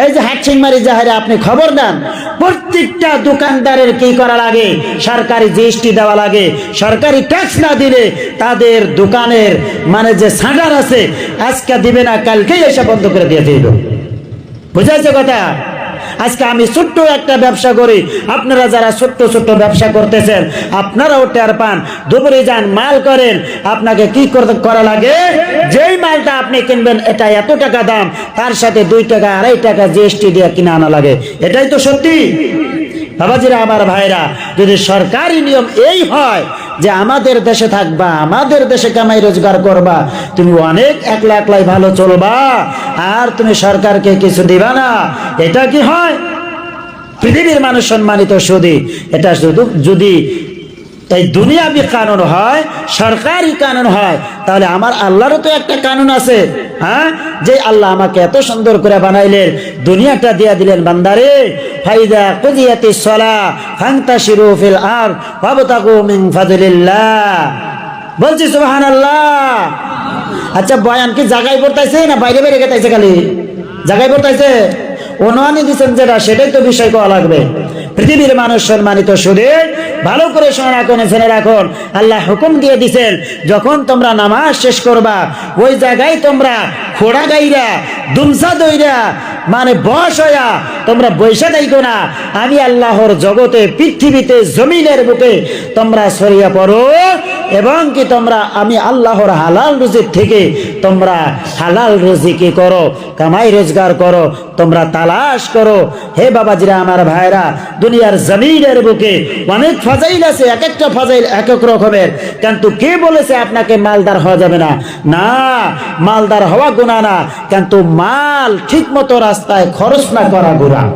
এই যে হাটসিংমারি জাহারে আপনি খবর দেন, প্রত্যেকটা দোকানদারের কি করা লাগে, সরকারি জিএসটি দেওয়া লাগে। সরকারি ট্যাক্স না দিলে তাদের দোকানের মানে যে সাঁটার আছে, আজকে দিবে না কালকেই এসে বন্ধ করে দিয়ে দিল। বুঝাইছে কথা? আজকে আমি ছোট্ট একটা ব্যবসা করি, আপনারা যারা ছোট্ট ব্যবসা করতেছেন আপনারাও টের পান। দুপুরে যান, মাল করেন, আপনাকে কি করা লাগে, যেই মালটা আপনি কিনবেন এটা এত টাকা দাম, তার সাথে 2 টাকা 2.5 টাকা জিএসটি দিয়ে কিনে আনা লাগে। এটাই তো সত্যি। বাবাজিরা আমার ভাইরা, যদি সরকারি নিয়ম এই হয় যে আমাদের দেশে থাকবা, আমাদের দেশে কামাই রোজগার করবা, তুমি অনেক একলাই ভালো চলবা, আর তুমি সরকারকে কিছু দিবা না, এটা কি হয়? পৃথিবীর মানুষ সম্মানিত শুধু এটা শুধু যদি এই দুনিয়াবি কানুন হয়, সরকারি কানুন হয়, তাহলে আমার আল্লাহরও তো একটা কানুন আছে। হ্যাঁ, যে আল্লাহ আমাকে এত সুন্দর করে বানাইলেন, দুনিয়াটা দিয়া দিলেন, বান্দারে ফাইদা কুদিয়াতিস সালাহ ফান্তাশিরু ফিল আরদ ওয়াবতাগু মিন ফাদলিল্লাহ। বলছি সুবহানাল্লাহ। আচ্ছা, বয়ান কি জায়গায় পড়তাইছে না বাইরে গেতাইছে? খালি জায়গায় পড়তাইছে। অনুমানি দিচ্ছেন যেটা, সেটাই তো বিষয় করা লাগবে। পৃথিবীর মানুষ সম্মানিত শুধু ভালো করে জেনে রাখুন, আল্লাহ হুকুম দিয়ে দিচ্ছেন, যখন তোমরা নামাজ শেষ করবা ওই জায়গায় তোমরা খোড়া গাইরা, দুমসা দইরা, মানে বস হইয়া তোমরা বৈশা দাইকো না। আমি আল্লাহর জগতে, পৃথিবীতে, জমিনের বুকে তোমরা ছড়িয়ে পড়ো, এবং কি তোমরা আমি আল্লাহর হালাল রুজির থেকে তোমরা হালাল রুজি কি করো, কামাই রোজগার করো, তোমরা তালাশ করো। হে বাবাজিরা আমার ভাইরা, দুনিয়ার জমিনের বুকে অনেক ফাজাইল আছে, এক একটা ফাজাইল এক এক রকমের, কিন্তু কে বলেছে আপনাকে মালদার হওয়া যাবে না? না, মালদার হওয়া গুনাহ না, কিন্তু মাল ঠিক মতো রাস্তায় খরচ না করা গুনাহ।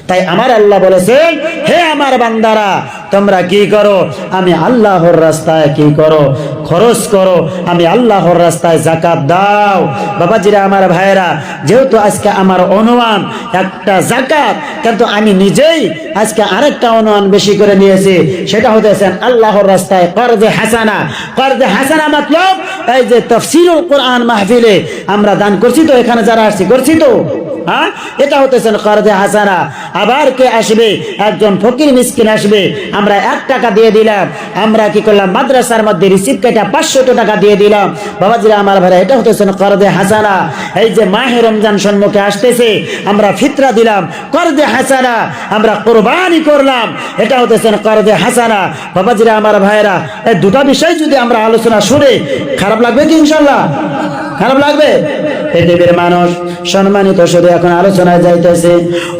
তাই আমার আল্লাহ বলেছেন, হে আমার বান্দারা, তোমরা কি করো, আমি আল্লাহর রাস্তায় কি করো, খরচ করো, আমি আল্লাহর রাস্তায় যাকাত দাও। বাবাজিরা আমার ভাইয়েরা, যেহেতু আজকে আমার অনুমান একটা যাকাত, কিন্তু আমি নিজেই আজকে আরেকটা অনুমান বেশি করে নিয়েছি, সেটা হতেছে আল্লাহর রাস্তায় কর্জে হাসানা। কর্জে হাসানা মতলব এই যে তাফসীরুল কোরআন মাহফিলে আমরা দান করছি তো, এখানে যারা আসছি করছি তো, হ্যাঁ, এটা হতেছেন করদে হাসানা। আবার কে আসবে, একজন ফকির মিসকিন আসবে, আমরা 1 টাকা দিয়ে দিলাম, আমরা কি করলাম মাদ্রাসার মধ্যে রিসিভ কেটে 500 টাকা দিয়ে দিলাম। বাবাজিরা আমার ভাইরা, এটা হতেছেন করদে হাসানা। এই যে মাহে রমজান সম্মুখে আসতেছে, আমরা ফিতরা দিলাম, করদে হাসানা। আমরা কুরবানি করলাম, এটা হতেছেন করদে হাসানা। বাবাজিরা আমার ভাইরা, এই দুটা বিষয় যদি আমরা আলোচনা শুনে, খারাপ লাগবে কি? ইনশাআল্লাহ খারাপ লাগবে? পৃথিবীর মানুষ সম্মানিত শুধু এখন আলোচনায় যাইতেছে।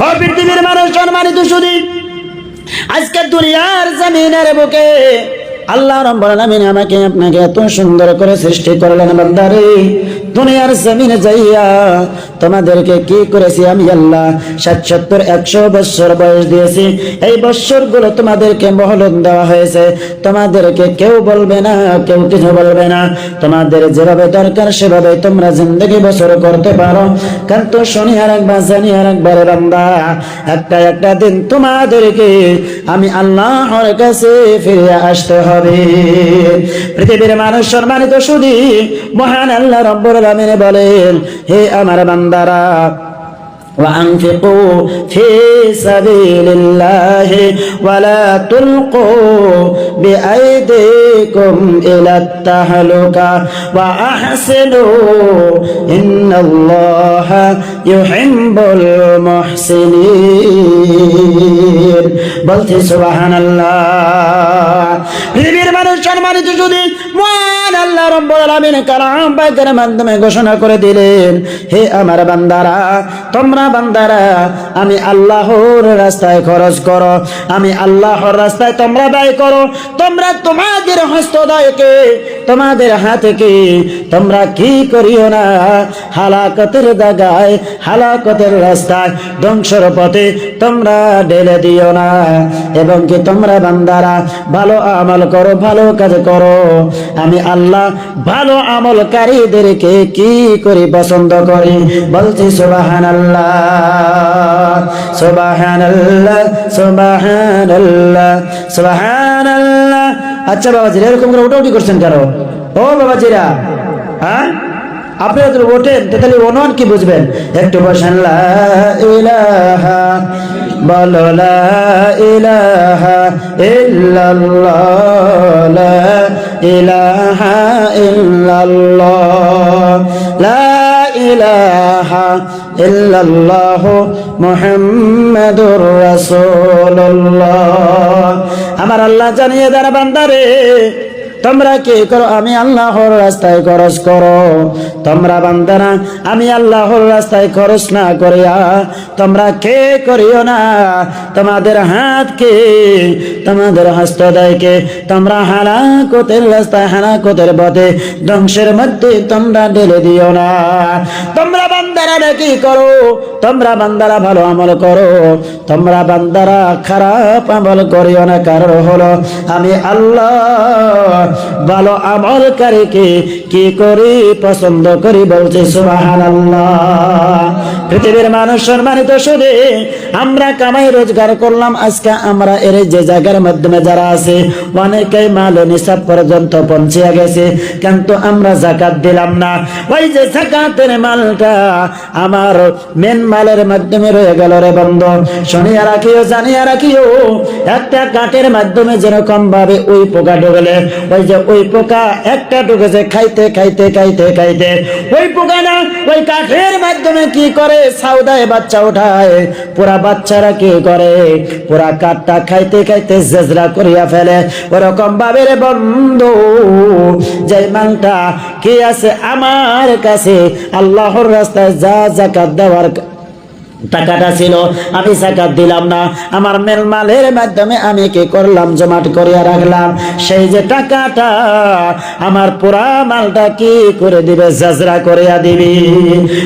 ও পৃথিবীর মানুষ সম্মানিত শুধু, আজকে দুনিয়ার জমিনের বুকে আল্লাহ রাব্বুল আলামিন আমাকে আপনাকে এত সুন্দর করে সৃষ্টি করলেন। বান্দারে, দুনিয়ার জমিনে যাইয়া তোমাদেরকে কি করেছি আমি আল্লাহ? 60-70-100 বছর বয়স দিয়েছি। এই বছরগুলো তোমাদেরকে মহলত দেওয়া হয়েছে। তোমাদেরকে কেউ বলবে না, কেউ কিছু বলবে না। তোমাদের যেভাবে দরকার সেভাবে তোমরা জিন্দগি বছর করতে পারো। কিন্তু শুনি আর একবার, জানি আর একবার বান্দা, একটা দিন তোমাদেরকে আমি আল্লাহর কাছে ফিরে আসতে হবে। পৃথিবীর মানুষ সম্মানিত শুধু, মহান আল্লাহ রাব্বুল আলামিন বলেন, হে আমার বান্দারা, وأنفقوا في سبيل الله ولا تلقوا بأيديكم إلى التهلكة وأحسنوا إن الله يحب المحسنين। বলতে সুবহানাল্লাহ। পৃথিবীর মানুষ সম্মানিত যদি, মহান আল্লাহ রাব্বুল আলামিন কালাম পাকের মাধ্যমে ঘোষণা করে দিলেন, হে আমার বান্দারা, তোমরা বান্দারা আমি আল্লাহর রাস্তায় খরচ করো, আমি আল্লাহর রাস্তায় তোমরা ব্যয় করো। তোমরা তোমাদের হস্তদয়কে, তোমাদের হাতকে তোমরা কি করিও না, হালাকতের জায়গায়, হালাকতের রাস্তায়, ধ্বংসের পথে তোমরা ঢেলে দিও না। এবং কি তোমরা বান্দারা ভালো আমল করো, ভালো কাজ করো। আমি আল্লাহ ভালো আমলকারীদেরকে কি করি? পছন্দ করি। বলছি সুবহানাল্লাহ, সুবহানাল্লাহ, সুবহানাল্লাহ, সুবহানাল্লাহ। আচ্ছা বাবাজিরা, এরকম করে ওটাউটি করছেন কেন? ও বাবাজিরা, হ্যাঁ আপনারা তো ওঠেন, তাহলে অনুমান কি বুঝবেন? একটু বসেন। লা ইলাহা, বলো লা ইলাহা ইল্লাল্লাহ, লা ইলাহা ইল্লাল্লাহ, লা ইলাহা ইল্লাল্লাহ মুহাম্মাদুর রাসূলুল্লাহ। আমার আল্লাহ জানিয়ে দেন, বান্দারে তোমরা কি করো? আমি আল্লাহর রাস্তায় খরচ করো। তোমরা বান্দারা আমি আল্লাহর রাস্তায় খরচ না করিয়া তোমরা কে করিও না, তোমাদের হাতকে, তোমাদের হস্তদয়কে তোমরা হালাকতের রাস্তায়, হালাকতের পথে, ধ্বংসের মধ্যে তোমরা ঢেলে দিও না। তোমরা বান্দারা কি করো? তোমরা বান্দারা ভালো আমল করো, তোমরা বান্দারা খারাপ আমল করিও না। কারণ হলো আমি আল্লাহ ভালো আমলকারীকে কি করি? পছন্দ করি। বলছে সুবহানাল্লাহ। পৃথিবীর মানুষ সম্মানিত শুধু, আমরা কামাই রোজগার করলাম, আজকে আমরা এর যে জায়গার মাধ্যমে যারা আছে, অনেকেই মাল নিসাব পর্যন্ত পৌঁছে গেছে, কিন্তু আমরা যাকাত দিলাম না। ওই যে যাকাতের মালটা আমার মেন মালের মাধ্যমে রয়ে গেল রে বন্ধু। শুনিয়া রাখিও, জানিয়া রাখিও, একটা কাঠের মাধ্যমে যেরকম ভাবে ওই পোকা ঢুকলে, ওই যে ওই পোকা একটা ঢুকেছে, খাইতে খাইতে খাইতে খাইতে ওই পোকা না ওই কাঠের মাধ্যমে কি করে? সাউদায় বাচ্চা উঠায়। পুরা বাচ্চারা কি করে? পুরা কাঠটা খাইতে খাইতে জেজরা করিয়া ফেলে। ওরকম ভাবে রে বন্ধু, যে মালটা কি আছে আমার কাছে, আল্লাহর রাস্তায় যা যাকাত দেওয়ার টাকাটা ছিল, আমি যাকাত দিলাম না। আমার মেলমালের মাধ্যমে আমি কি করলাম? জমাট করিয়া রাখলাম। সেই যে টাকাটা আমার পুরা মালটা কি করে দিবে? জাজরা করিয়া দিবি।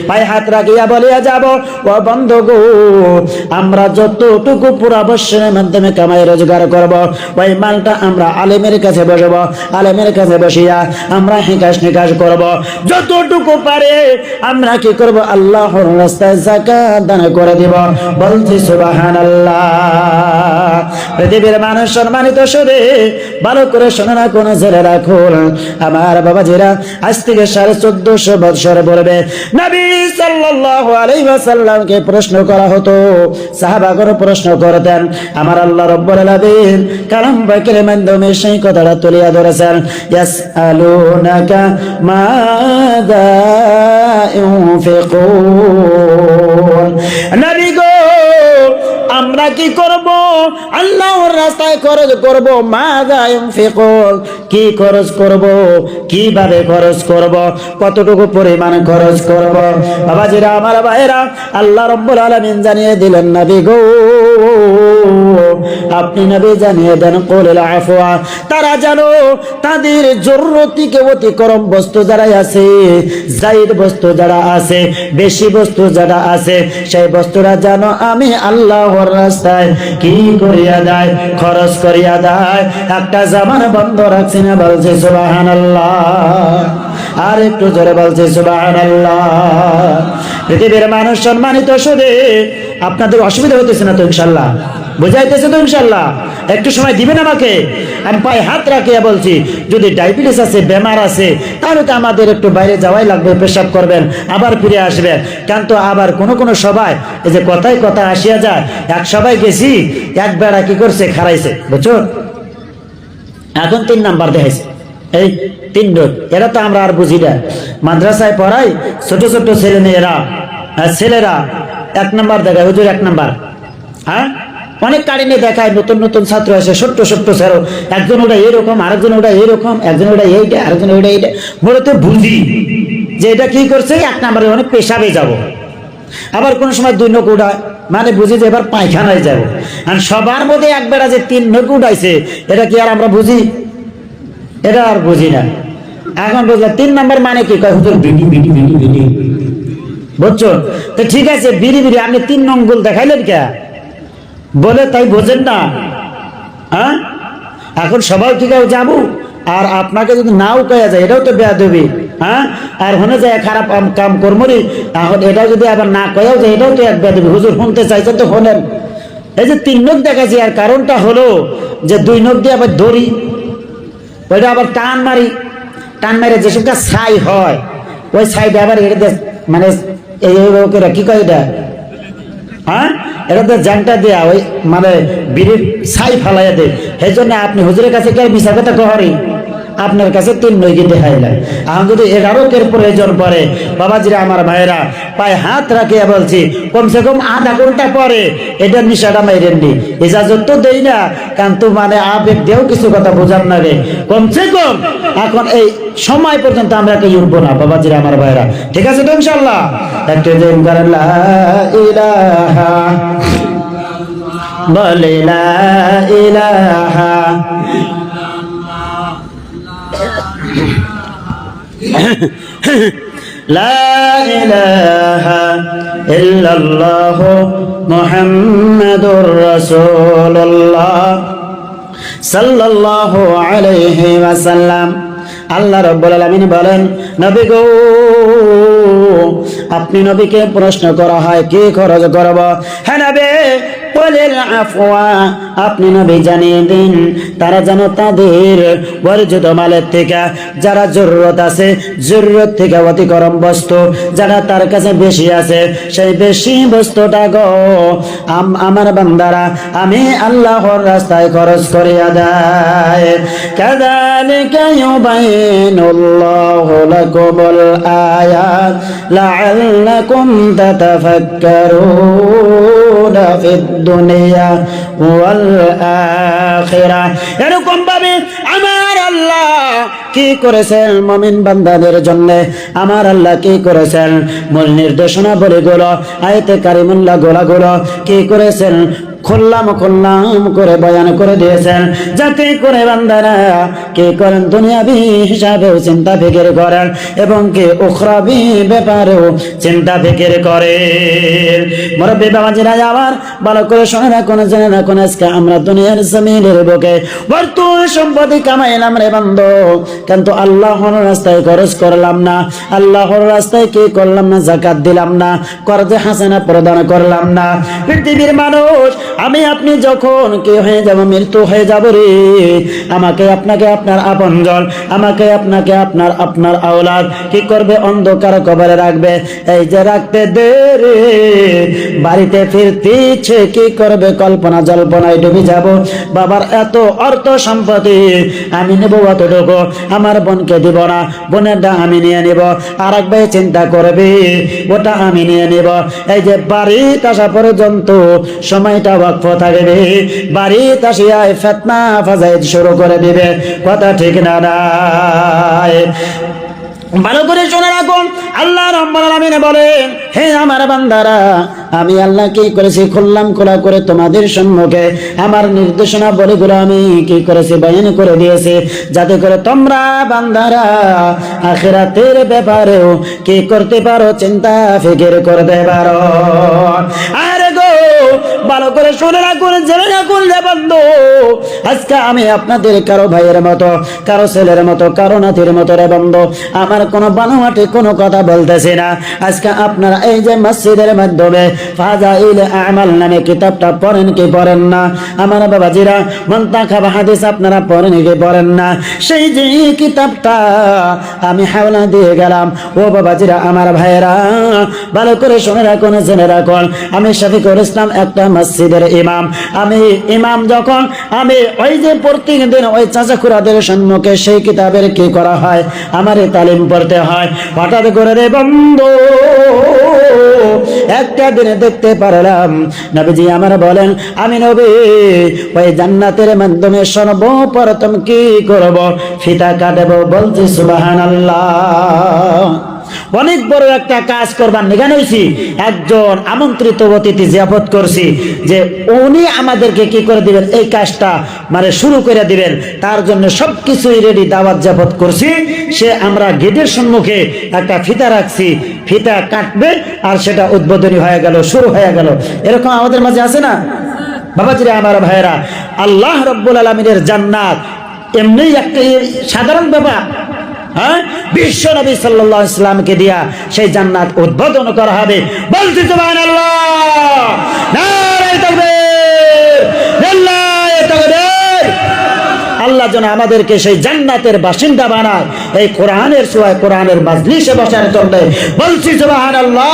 পায়ে হাত রাখিয়া বলিয়া যাব, ও বন্ধু গো, আমরা যতটুকু পুরা বৎসরের মাধ্যমে কামাই রোজগার করব, ওই মালটা আমরা আলেমের কাছে বসবো। আলেমের কাছে বসিয়া আমরা হিকাশ নিকাশ করব। যতটুকু পারে আমরা কি করব? আল্লাহর রাস্তায় যাকাত দান ব্যবস্থাপনা করে দিব। বলছি সুবহানাল্লাহ। পৃথিবীর মানুষ সম্মানিত শুনে ভালো করে শোনা না, কোন জেলে রাখুন আমার বাবাজিরা। আজ থেকে 1450 বছর পূর্বে নবী সাল্লাল্লাহু আলাইহি ওয়াসাল্লামকে প্রশ্ন করা হতো, সাহাবাগণ প্রশ্ন করতেন। আমার আল্লাহ রাব্বুল আলামিন কালাম পাকের মাধ্যমে সেই কথাটা তুলিয়া ধরেছেন, ইয়াসআলুনাকা মাযা ইউনফিকুন। নবী গো, আমরা কি করব? আল্লাহর রাস্তায় খরচ করব। মাযা ইউনফিকুন, কি খরচ করব, কিভাবে খরচ করব, কতটুকু পরিমাণ খরচ করব? বাবাজিরা, আমার ভাইরা, আল্লাহ রাব্বুল আলামিন জানিয়ে দিলেন, নবী গো আপনি নবী জানিয়ে দেন, কুলিল আফওয়া, তারা জানো তাদের জরুরতিকে অতিক্রম বস্তু যারা আছে, জায়েদ বস্তু যারা আছে, বেশি বস্তু যারা আছে, সেই বস্তুরা জানো আমি আল্লাহর রাস্তায় কি করিয়া দেয়, খরচ করিয়া দেয়। একটা জামান বন্ধ রাখছি না, বলছে সুবহানাল্লাহ। আর একটু জোরে বলছে সুবহানাল্লাহ। পৃথিবীর মানুষ সম্মানিত শুনে আপনাদের অসুবিধা হইতেছে না তো? ইনশাআল্লাহ বুঝাইতেছে তো? ইনশাআল্লাহ একটু সময় দিবেন আমাকে? আমি পায়ে হাত রাখিয়া বলছি, যদি ডায়াবেটিস আছে, বেমার আছে, তাহলে তো আমাদের একটু বাইরে যাওয়াই লাগবে, পেশাব করবেন, আবার ফিরে আসবেন। কিন্তু আবার কোন সবাই এই যে কথায় কথা আসিয়া যায়, এক সবাই গেছি, এক বেড়া কি করছে, খারাইছে, বুঝছো? এখন 3 নাম্বার দেখাইছে, এই 3 ডোজ। এরা তো আমরা আর বুঝি না। মাদ্রাসায় পড়াই ছোট ছোট ছেলে মেয়েরা, ছেলেরা 1 নাম্বার দেখায়, হুজুর 1 নাম্বার। হ্যাঁ, অনেক কারিনে দেখায়, নতুন নতুন ছাত্র আসে, ছোট্ট ছোট্ট ছেলে, একজন ওটা এরকম, আরেকজন ওটা এরকম, একজন ওটা এইটা, আরেকজন ওটা এইটা। মূলত বুঝি যে এটা কি করছে, 1 নাম্বারে অনেক পেশাবে যাব। আবার কোন সময় 2 নখ উঠায়, মানে বুঝি যে এবার পায়খানায় যাব। আর সবার মধ্যে একবেলা যে 3 নখ উঠাইছে, এটা কি আর আমরা বুঝি? এটা আর বুঝি না। এখন বুঝলাম 3 নাম্বার মানে কি, কয় হুজুর বিড়ি বিড়ি বিড়ি বিড়ি, বুঝছো? তো ঠিক আছে, বিড়ি বিড়ি, আপনি 3 নঙ্গুল দেখাইলেন কে বলে, তাই বোঝেন না? হ্যাঁ, এখন সবাই ঠিক আছে যাবো, আর আপনাকে যদি নাও কয়া যায়, এটাও তো বেয়াদবি। হ্যাঁ, আর হনে যায় খারাপ কাম কর্মরি, এখন এটাও যদি আবার না কয়াও যায়, এটাও তো এক বেয়াদবি। হুজুর শুনতে চাইছেন তো শোনেন। এই যে 3 নখ দেখাচ্ছি, আর কারণটা হলো যে 2 নখ দিয়ে আবার ধরি, ওইটা আবার টান মারি, টান মারে যেসবটা ছাই হয়, ওই ছাইটা আবার এটা মানে এই কি কয় এটা, হ্যাঁ, এটাতে জ্যাংটা দেয়া, ওই মানে বিড়ির ছাই ফালাইয়া দেয়। সেই জন্য আপনি হুজুরের কাছে কে মিশা কথা কহরি, আপনার কাছে 3 নইকে দেখাই নাই। এখন যদি 11 প্রয়োজন পরে, বাবাজিরা আমার ভাইরা, পায়ে হাত রাখিয়া বলছি, কমসে কম আধা ঘন্টা পরে এটা নিশাটা মাইরেননি। ইজাজত তো দেই না, কিন্তু মানে আবেগ দিয়েও কিছু কথা বোঝান না রে। কমসে কম এখন এই সময় পর্যন্ত আমরা কেউ উঠবো না, বাবাজিরা আমার ভাইরা। ঠিক আছে তো ইনশাআল্লাহ? একটু দিন করেন লা ইলাহা, বলে লা ইলাহা লা ইলাহা ইল্লাল্লাহ মুহাম্মাদুর রাসূলুল্লাহ সাল্লাল্লাহু আলাইহি ওয়াসাল্লাম। আল্লাহ রাব্বুল আলামিন বলেন, নবী গো আপনি নবীকে প্রশ্ন করা হয় কি খরচ করব? হ্যাঁ নবী, কুলিল আফওয়া, আপনি নবী জানিয়ে দিন তারা যেন তাদের বর্জিত মালের থেকে, যারা জরুরত আছে, জরুরত থেকে অতিক্রম বস্তু যারা তার কাছে বেশি আছে, সেই বেশি বস্তুটা গো আমার বান্দারা আমি আল্লাহর রাস্তায় খরচ করিয়া দেয়। কাযালিকা ইউবাইনুল্লাহু লাকুমুল আয়াত লাআল্লাকুম তাতাফাক্কারুনা ফিদ দুনিয়া ওয়াল আখিরাহ। এরকম ভাবে আমার আল্লাহ কি করেছেন মুমিন বান্দাদের জন্য, আমার আল্লাহ কি করেছেন মূল নির্দেশনা বলে গুলো, আয়াতে কারিমুল্লাহ গোলাগুলো কি করেছেন খুললাম করে বয়ান করে দিয়েছেন, যাতে করে বান্দারা কে করেন দুনিয়াবি হিসাবেও চিন্তা ফিকির করেন এবং কে উখরাবি ব্যাপারেও চিন্তা ফিকির করে। মুরব্বী বাবাজিরা আবার ভালো করে শুনে রাখুন, জেনে রাখুন, আজকে আমরা দুনিয়ার জমিনের বুকে বর্তমান সম্পত্তি কামাইলাম রে বান্দো, কিন্তু আল্লাহর রাস্তায় খরচ করলাম না, আল্লাহর রাস্তায় কি করলাম না, যাকাত দিলাম না, করজে হাসানা প্রদান করলাম না। পৃথিবীর মানুষ আমি আপনি যখন কি হয়ে যাব, মৃত্যু হয়ে যাব রে, আমাকে আপনাকে আপনার আপনজন, আমাকে আপনাকে আপনার আওলাদ কি করবে, অন্ধকার কবরে রাখবে। এই যে রাখতে দে রে, বাড়িতে ফিরতে ইচ্ছে কি করবে, কল্পনা জল্পনায় ডুবে যাব। বাবার এত অর্থ সম্পত্তি আমি নেব অতটুকু, আমার বোনকে দিব না, বোনেরটা আমি নিয়ে নেব। আর এক ভাই চিন্তা করবে ওটা আমি নিয়ে নেব। এই যে বাড়িতে আসা পর্যন্ত সময়টা ওয়াকফ থাকবে, বাড়িতে আসিয়ায় ফিতনা ফাসাদ শুরু করে দিবে। কথা ঠিক না? ভালো করে শুনে রাখুন, আল্লাহ রাব্বুল আলামিন বলেন, হে আমার বান্দারা, আমি আল্লাহ কি করেছি, খুললাম খোলা করে তোমাদের সম্মুখে আমার নির্দেশনা বলেগুলো আমি কি করেছি, বয়ান করে দিয়েছি, যাতে করে তোমরা বান্দারা আখিরাতের ব্যাপারেও কি করতে পারো, চিন্তা ফিকির করতে পারো। আরে গো ভালো করে শুনে রাখুন, জেনে রাখুন রে বন্ধু, আজকে আমি আপনাদের কারো ভাইয়ের মতো, কারো ছেলের মতো, কারো নাতির মতো রে বন্ধু, আমার কোনো বানোয়াটে কোনো কথা বলতেছি না। আজকে আপনারা এই যে মসজিদের মাধ্যমে ফাজাইলে আমাল নামে কিতাবটা পড়েন কি পড়েন না? আমার বাবাজিরা, মুনতাখাব হাদিস আপনারা পড়েন কি পড়েন না? সেই যে কিতাবটা আমি হাওলা দিয়ে গেলাম, ও বাবাজিরা, আমার ভাইয়েরা, ভালো করে শুনে রাখুন, জেনে রাখুন, আমি শফিকুল ইসলাম একটা মসজিদের ইমাম। আমি ইমাম যখন আমি ওই যে প্রত্যেক দিন ওই চাচাখুরাদের সম্মুখে সেই কিতাবের কি করা হয়, আমার তালিম পড়তে হয়। হঠাৎ করে রে বন্ধু একটা দিনে দেখতে পারলাম নবীজি আমার বলেন, আমি নবী ওই জান্নাতের মাধ্যমে সর্বপ্রথম কি করব, ফিতা কাটবো। বলছি সুবহানাল্লাহ। অনেক বড় একটা কাজ করবার নিগান হয়েছি, একজন আমন্ত্রিত অতিথি জিয়াফত করছি, যে উনি আমাদেরকে কি করে দিবেন, এই কাজটা মানে শুরু করে দিবেন, তার জন্য সবকিছুই রেডি, দাওয়াত জিয়াফত করছি। সে আমরা গেটের সম্মুখে একটা ফিতা রাখছি, ফিতা কাটবে আর সেটা উদ্বোধনী হয়ে গেল, শুরু হয়ে গেল। এরকম আমাদের মাঝে আছে না বাবাজিরা, আমার ভাইয়েরা? আল্লাহ রাব্বুল আলামিনের জান্নাত এমনি একটা সাধারণ ব্যাপার, হ্যাঁ? বিশ্ব নবী সাল্লাল্লাহু আলাইহি ওয়াসাল্লামকে দিয়া সেই জান্নাত উদ্বোধন করা হবে। বলতে সুবহানাল্লাহ, নারে তাকবীর, লিল্লাহি তাকবীর। আল্লাহ যেন আমাদেরকে সেই জান্নাতের বাসিন্দা বানায়, এই কোরআনের সুরায় কোরআনের মাজলিসে বসার জন্য। বলছি সুবহানাল্লাহ।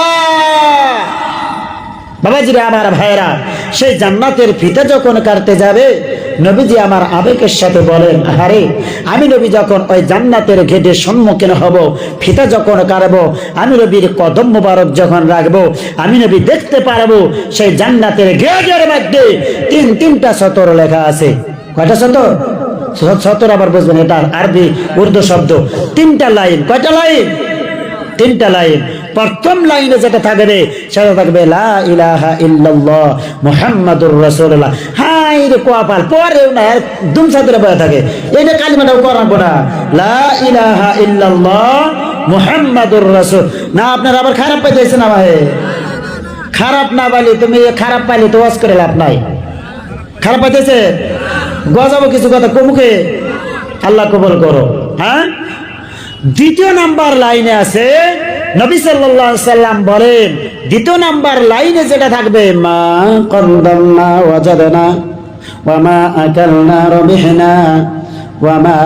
বাবাজিরা, আমার ভাইয়েরা, সেই জান্নাতের ফিতা যখন কাটতে যাবে, নবীজি আমার আবেগের সাথে বলেন, আরে আমি নবী যখন ওই জান্নাতের গেটের সম্মুখীন হব, ফিতা যখন কাটবো, আমি নবীর কদম মুবারক যখন রাখবো, আমি নবী দেখতে পারবো সেই জান্নাতের গেটের মধ্যে তিনটা সতর লেখা আছে। কয়টা সতর? সতর আবার বুঝবেন, এটা আরবি উর্দু শব্দ। তিনটা লাইন। কয়টা লাইন? তিনটা লাইন। প্রথম লাইনে যেটা থাকবে সেটা থাকবে লা ইলাহা ইল্লাল্লাহ মুহাম্মাদুর রাসূলুল্লাহ। হাই রে কোয়াপাল, পরেও না, দুম সাদরে বয়া থাকে, এইটা কালিমাটাও করাবো না, লা ইলাহা ইল্লাল্লাহ মুহাম্মাদুর রাসূল। না আপনারা আবার খারাপ পাইতেছেন? না ভাই, খারাপ না পাইলে, তুমি খারাপ পাইলে তো ওয়াজ করে লাভ নাই। খারাপ পাইতেছে, গজাবো কিছু কথা কমুখে, আল্লাহ কবুল করো। হ্যাঁ, দ্বিতীয় নাম্বার লাইনে আছে, নবী সাল্লাল্লাহু আলাইহি সাল্লাম বলেন, দ্বিতীয় নাম্বার লাইনে যেটা থাকবে, মা কদ্দামনা ওয়াজাদনা ওয়া মা আকালনা রবিহনা ওয়া মা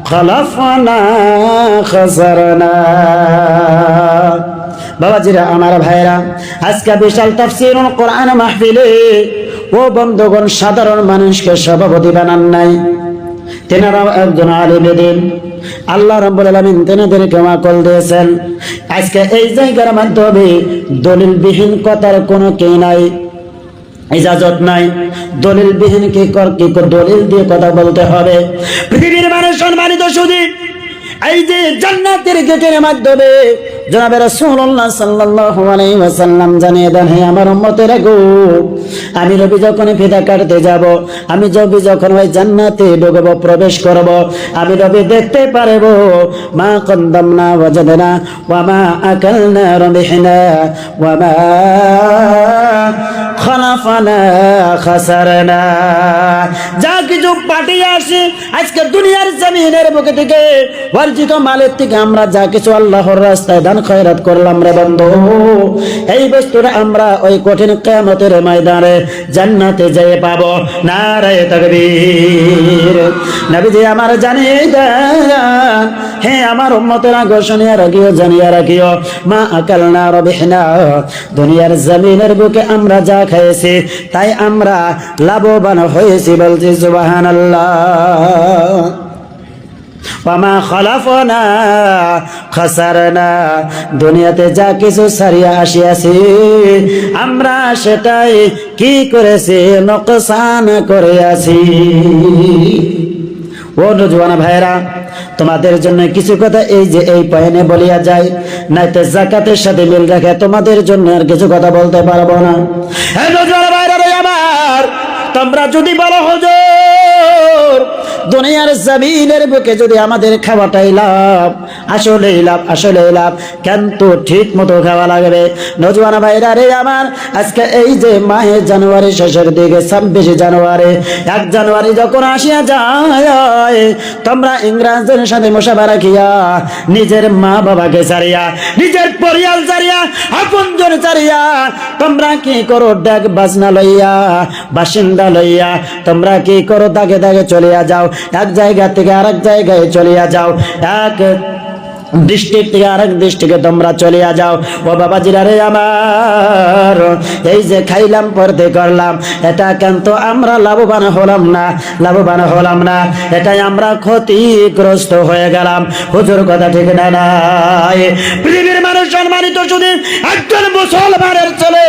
খালাফনা খাসারনা। বাবাজিরা, আমার ভাইরা, আজকে বিশাল তাফসীরুল কোরআন মাহফিলে ও বন্ধুগণ, সাধারণ মানুষকে সভাপতি বানান নাই, তেনারাও একজন আলিম দিন। আল্লাহ রাব্বুল আলামিন তেনাদেরকে আকল দিয়েছেন। আজকে এই জায়গার মাধ্যমে দলিলবিহীন কথার কোনো কে নাই, ইজাজত নাই। দলিলবিহীন কি দলিল দিয়ে কথা বলতে হবে। পৃথিবীর মানুষ সম্মানিত সুধী, এই যে জান্নাতের গেটের মাধ্যমে জনাবে রাসূলুল্লাহ সাল্লাল্লাহু আলাইহি ওয়াসাল্লাম জানিয়ে দেন, হে আমার উম্মতেরা গো, আমি নবী যখন ফিতা কাটতে যাব, আমি নবী যখন ওই জান্নাতে ঢুকব, প্রবেশ করব, আমি নবী দেখতে পারবো মা কদ্দামনা ওয়াজাদনা ওয়া মা আকালনা রাবিহনা ওয়া মা খালাফানা খাসারনা। যা কিছু পাঠিয়ে আসি আজকে দুনিয়ার জমিনের বুকে থেকে অর্জিত মালের থেকে আমরা যা কিছু আল্লাহর রাস্তায় দান খয়রাত করলাম রে বন্ধু, এই বস্তুটা আমরা ওই কঠিন কিয়ামতের ময়দানে জান্নাতে যেয়ে পাবো। নারায়ে তাকবীর। নবীজি আমার জানিয়ে দেন, হে আমার উম্মতেরা গো, শুনিয়া রাখিও, জানিয়া রাখিও, মা আকালনা রাবিহনা, দুনিয়ার জমিনের বুকে আমরা যা খেয়েছি তাই আমরা লাভবান হয়েছি। বলছি সুবহানাল্লাহ। ওয়ামা খালাফনা খাসারনা, দুনিয়াতে যা কিছু ছাড়িয়া আসিয়াছি আমরা সেটাই কি করেছি, নকসান করে আছি। ও নওজওয়ান ভাইরা, তোমাদের জন্য কিছু কথা এই যে এই পয়েন্টে বলিয়া যায়, নাইতে যাকাতের সাথে মিল রাখে তোমাদের জন্য আর কিছু কথা বলতে পারবো না। হে নওজওয়ান ভাইরা রে আমার, তোমরা যদি বলো হুজুর দুনিয়ার জমিনের বুকে যদি আমাদের খাওয়াটাই লাভ, আসলেই লাভ, আসলেই লাভ, কিন্তু ঠিক মতো খাওয়া লাগবে। নওজওয়ান ভাইরা রে আমার, আজকে এই যে মাহে জানুয়ারি শেষের দিকে 26 জানুয়ারি, 1 জানুয়ারি যখন আসিয়া যায়, তোমরা ইংরেজদের সাথে মুসাফা রাখিয়া নিজের মা বাবাকে ছাড়িয়া, নিজের পরিয়াল ছাড়িয়া, আপনজন ছাড়িয়া তোমরা কি করো, ডাক বাজনা লইয়া, বাসিন্দা লইয়া তোমরা কি করো, দাগে দাগে চলিয়া যাও, এক জায়গা থেকে আরেক জায়গায় চলিয়া যাও, এক ডিস্ট্রিক্ট থেকে আরেক ডিস্ট্রিক্টে তোমরা চলিয়া যাও। ও বাবাজিরা রে আমার, এই যে খাইলাম পড়তে করলাম, এটা কিন্তু আমরা লাভবান হলাম না, লাভবান হলাম না, এটাই আমরা ক্ষতিগ্রস্ত হয়ে গেলাম। হুজুর কথা ঠিক না নাই? পৃথিবীর মানুষ সম্মানিত, শুধু একজন মুসলমানের ছেলে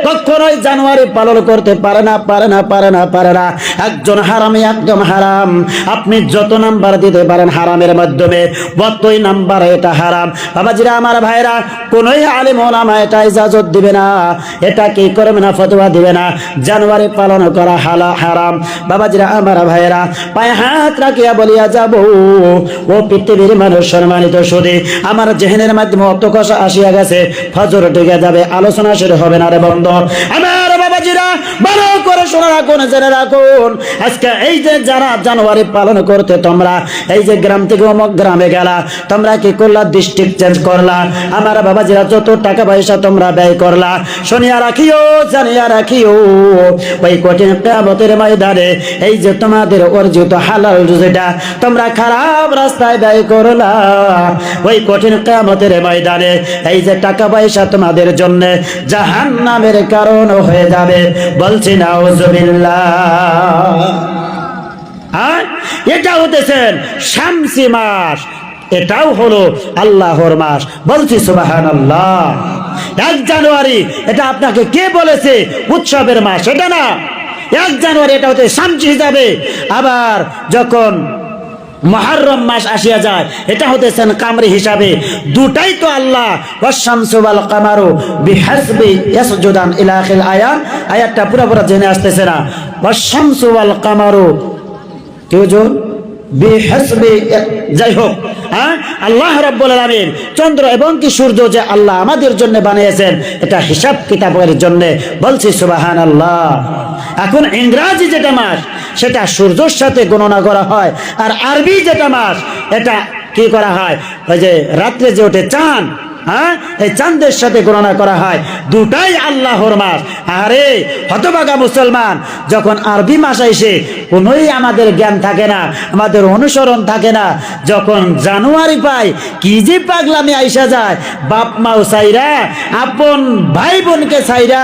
কখনোই জানুয়ারি পালন করতে পারে না, পারে না, পারে না, পারে না। একজন হারামি, একদম হারাম। আপনি যত নাম্বার দিতে পারেন হারামের মাধ্যমে, ততই নাম্বার এটা হারাম। বাবাজিরা আমার ভাইরা, কোন আলেম ওলামা এটা ইজাজত দিবে না, এটা কি করবে না, ফতোয়া দিবে না জানুয়ারি পালন করা হারাম। বাবাজিরা আমার ভাইরা, পায়ে হাত রাখিয়া বলিয়া যাব, ও পৃথিবীর মানুষ সম্মানিত, শুধু আমার জেহেনের মাধ্যমে অত কষা আসিয়া গেছে, ফজর ঢুকে যাবে, আলোচনা শুরু হবে না রে বন্ধ। আমার বাবাজিরা ভালো করে শোনা রাখুন, জেনে রাখুন, আজকে এই যে যারা জানুয়ারি পালন করতে তোমরা এই যে গ্রাম থেকে অমুক গ্রামে গেলা, তোমরা কি করলা, ডিস্ট্রিক্ট চেঞ্জ করলা, আমার বাবাজিরা যত টাকা পয়সা তোমরা ব্যয় করলা, শুনিয়া রাখিও, জানিয়া রাখিও, ওই কঠিন কিয়ামতের ময়দানে এই যে তোমাদের অর্জিত হালাল রুজিটা তোমরা খারাপ রাস্তায় ব্যয় করলা, ওই কঠিন কিয়ামতের ময়দানে এই যে টাকা পয়সা তোমাদের জন্য জাহান্নামের কারণ হয়ে যাবে। বলছি নাউজুবিল্লাহ। এটা হতেছেন শামসি মাস, এটাও হলো আল্লাহর মাস। বলছি সুবহানাল্লাহ। 1 জানুয়ারি এটা আপনাকে কে বলেছে উৎসবের মাস? এটা না, 1 জানুয়ারি এটা হতে শামসি হিসাবে। আবার যখন মুহররম মাস আসিয়া যায়, এটা হতেছেন কামরি হিসাবে। দুটাই তো আল্লাহ, ওয়াশ-শামসু ওয়াল কামারু বিহাসবি ইয়াসজুদান ইলা আখিল আয়াত। আয়াতটা পুরো জেনে আসতেছে না। ওয়াশ-শামসু ওয়াল কামারু কি হুজুর বিহাসবি, যাই হোক, আল্লাহ রাব্বুল আলামিন চন্দ্র এবং কি সূর্য যে আল্লাহ আমাদের জন্য বানিয়েছেন, এটা হিসাব কিতাবের জন্য। বলছি সুবহানাল্লাহ। এখন ইংরেজি যেটা মাস সেটা সূর্যের সাথে গণনা করা হয়, আর আরবি যেটা মাস এটা কি করা হয়, ওই যে রাত্রে যে ওঠে চাঁদ, এই চাঁদের সাথে গণনা করা হয়। দুটাই আল্লাহর মাস। আরে হতভাগা মুসলমান, যখন আরবি মাস আইসে কোনোই আমাদের জ্ঞান থাকে না, আমাদের অনুসরণ থাকে না। যখন জানুয়ারি পাই, কি যে পাগলামি আইসা যায়, বাপ মাও চাইরা, আপন ভাই বোনকে চাইরা,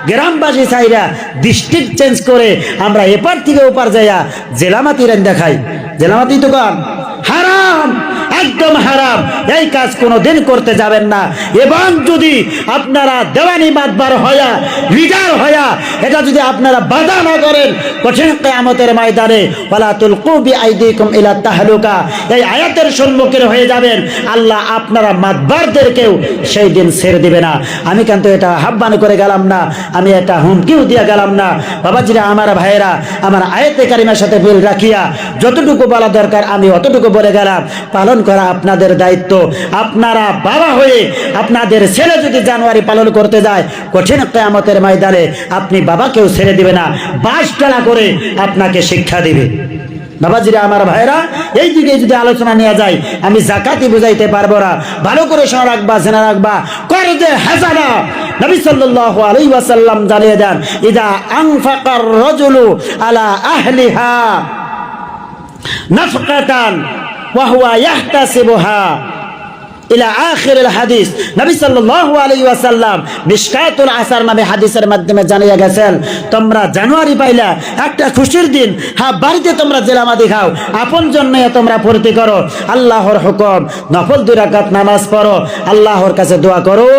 গ্রামবাসী চাইরা, ডিস্ট্রিক্ট চেঞ্জ করে আমরা এপার থেকে ওপার যাইয়া জেলামাতি রান দেখাই। জেলামাতি দোকান হারাম, একদম হারাম। এই কাজ কোনোদিন করতে যাবেন না। এবং যদি আপনারা দেওয়ানি মাতবার হয়া, লিডার হয়া এটা যদি আপনারা বাধা না করেন, কঠিন কিয়ামতের ময়দানে ওয়ালা তুলকু বিআইদিকুম ইলা তাহলুকা, এই আয়াতের সম্মুখীন হয়ে যাবেন। আল্লাহ আপনারা মাতবারদেরকেও সেই দিন ছেড়ে দিবে না। আমি কিন্তু এটা আহ্বান করে গেলাম না, আমি এটা হুমকিও দিয়ে গেলাম না। বাবাজিরা, আমার ভাইয়েরা, আমার আয়াতে কারিমার সাথে মিল রাখিয়া যতটুকু বলা দরকার আমি অতটুকু বলে গেলাম। পালন করা আপনাদের দায়িত্ব। আপনারা বাবা হয়ে আপনাদের ছেলে যদি জানুয়ারি পালন করতে যায়, কঠিন কিয়ামতের ময়দানে আপনি বাবাকেও ছেড়ে দিবে না, বাস টানা করে আপনাকে শিক্ষা দিবে। বাবাজিরা, আমার ভাইরা, এই দিকে যদি আলোচনা নিয়ে যায় আমি যাকাতই বুঝাইতে পারবো না। ভালো করে শোনা রাখবা, জেনে রাখবা, করজে হাসানা নবী সাল্লাল্লাহু আলাইহি ওয়াসাল্লাম জানিয়ে দেন, ইদা আনফাকার রাজুলু আলা আহলিহা নাফকাতান ওয়া হুয়া ইয়াহতাসিবুহা ইলা আখিরিল হাদিস। নবী সাল্লাল্লাহু আলাইহি ওয়াসাল্লাম মিশকাতুল আসার নামে হাদিসের মাধ্যমে জানিয়ে গেছেন, তোমরা জানুয়ারি পাইলা একটা খুশির দিন, হ্যাঁ বাড়িতে তোমরা জেলামাদি খাও, আপন জন্য তোমরা ফুর্তি করো, আল্লাহর হুকুম নফল 2 রাকাত নামাজ পড়ো, আল্লাহর কাছে দোয়া করো,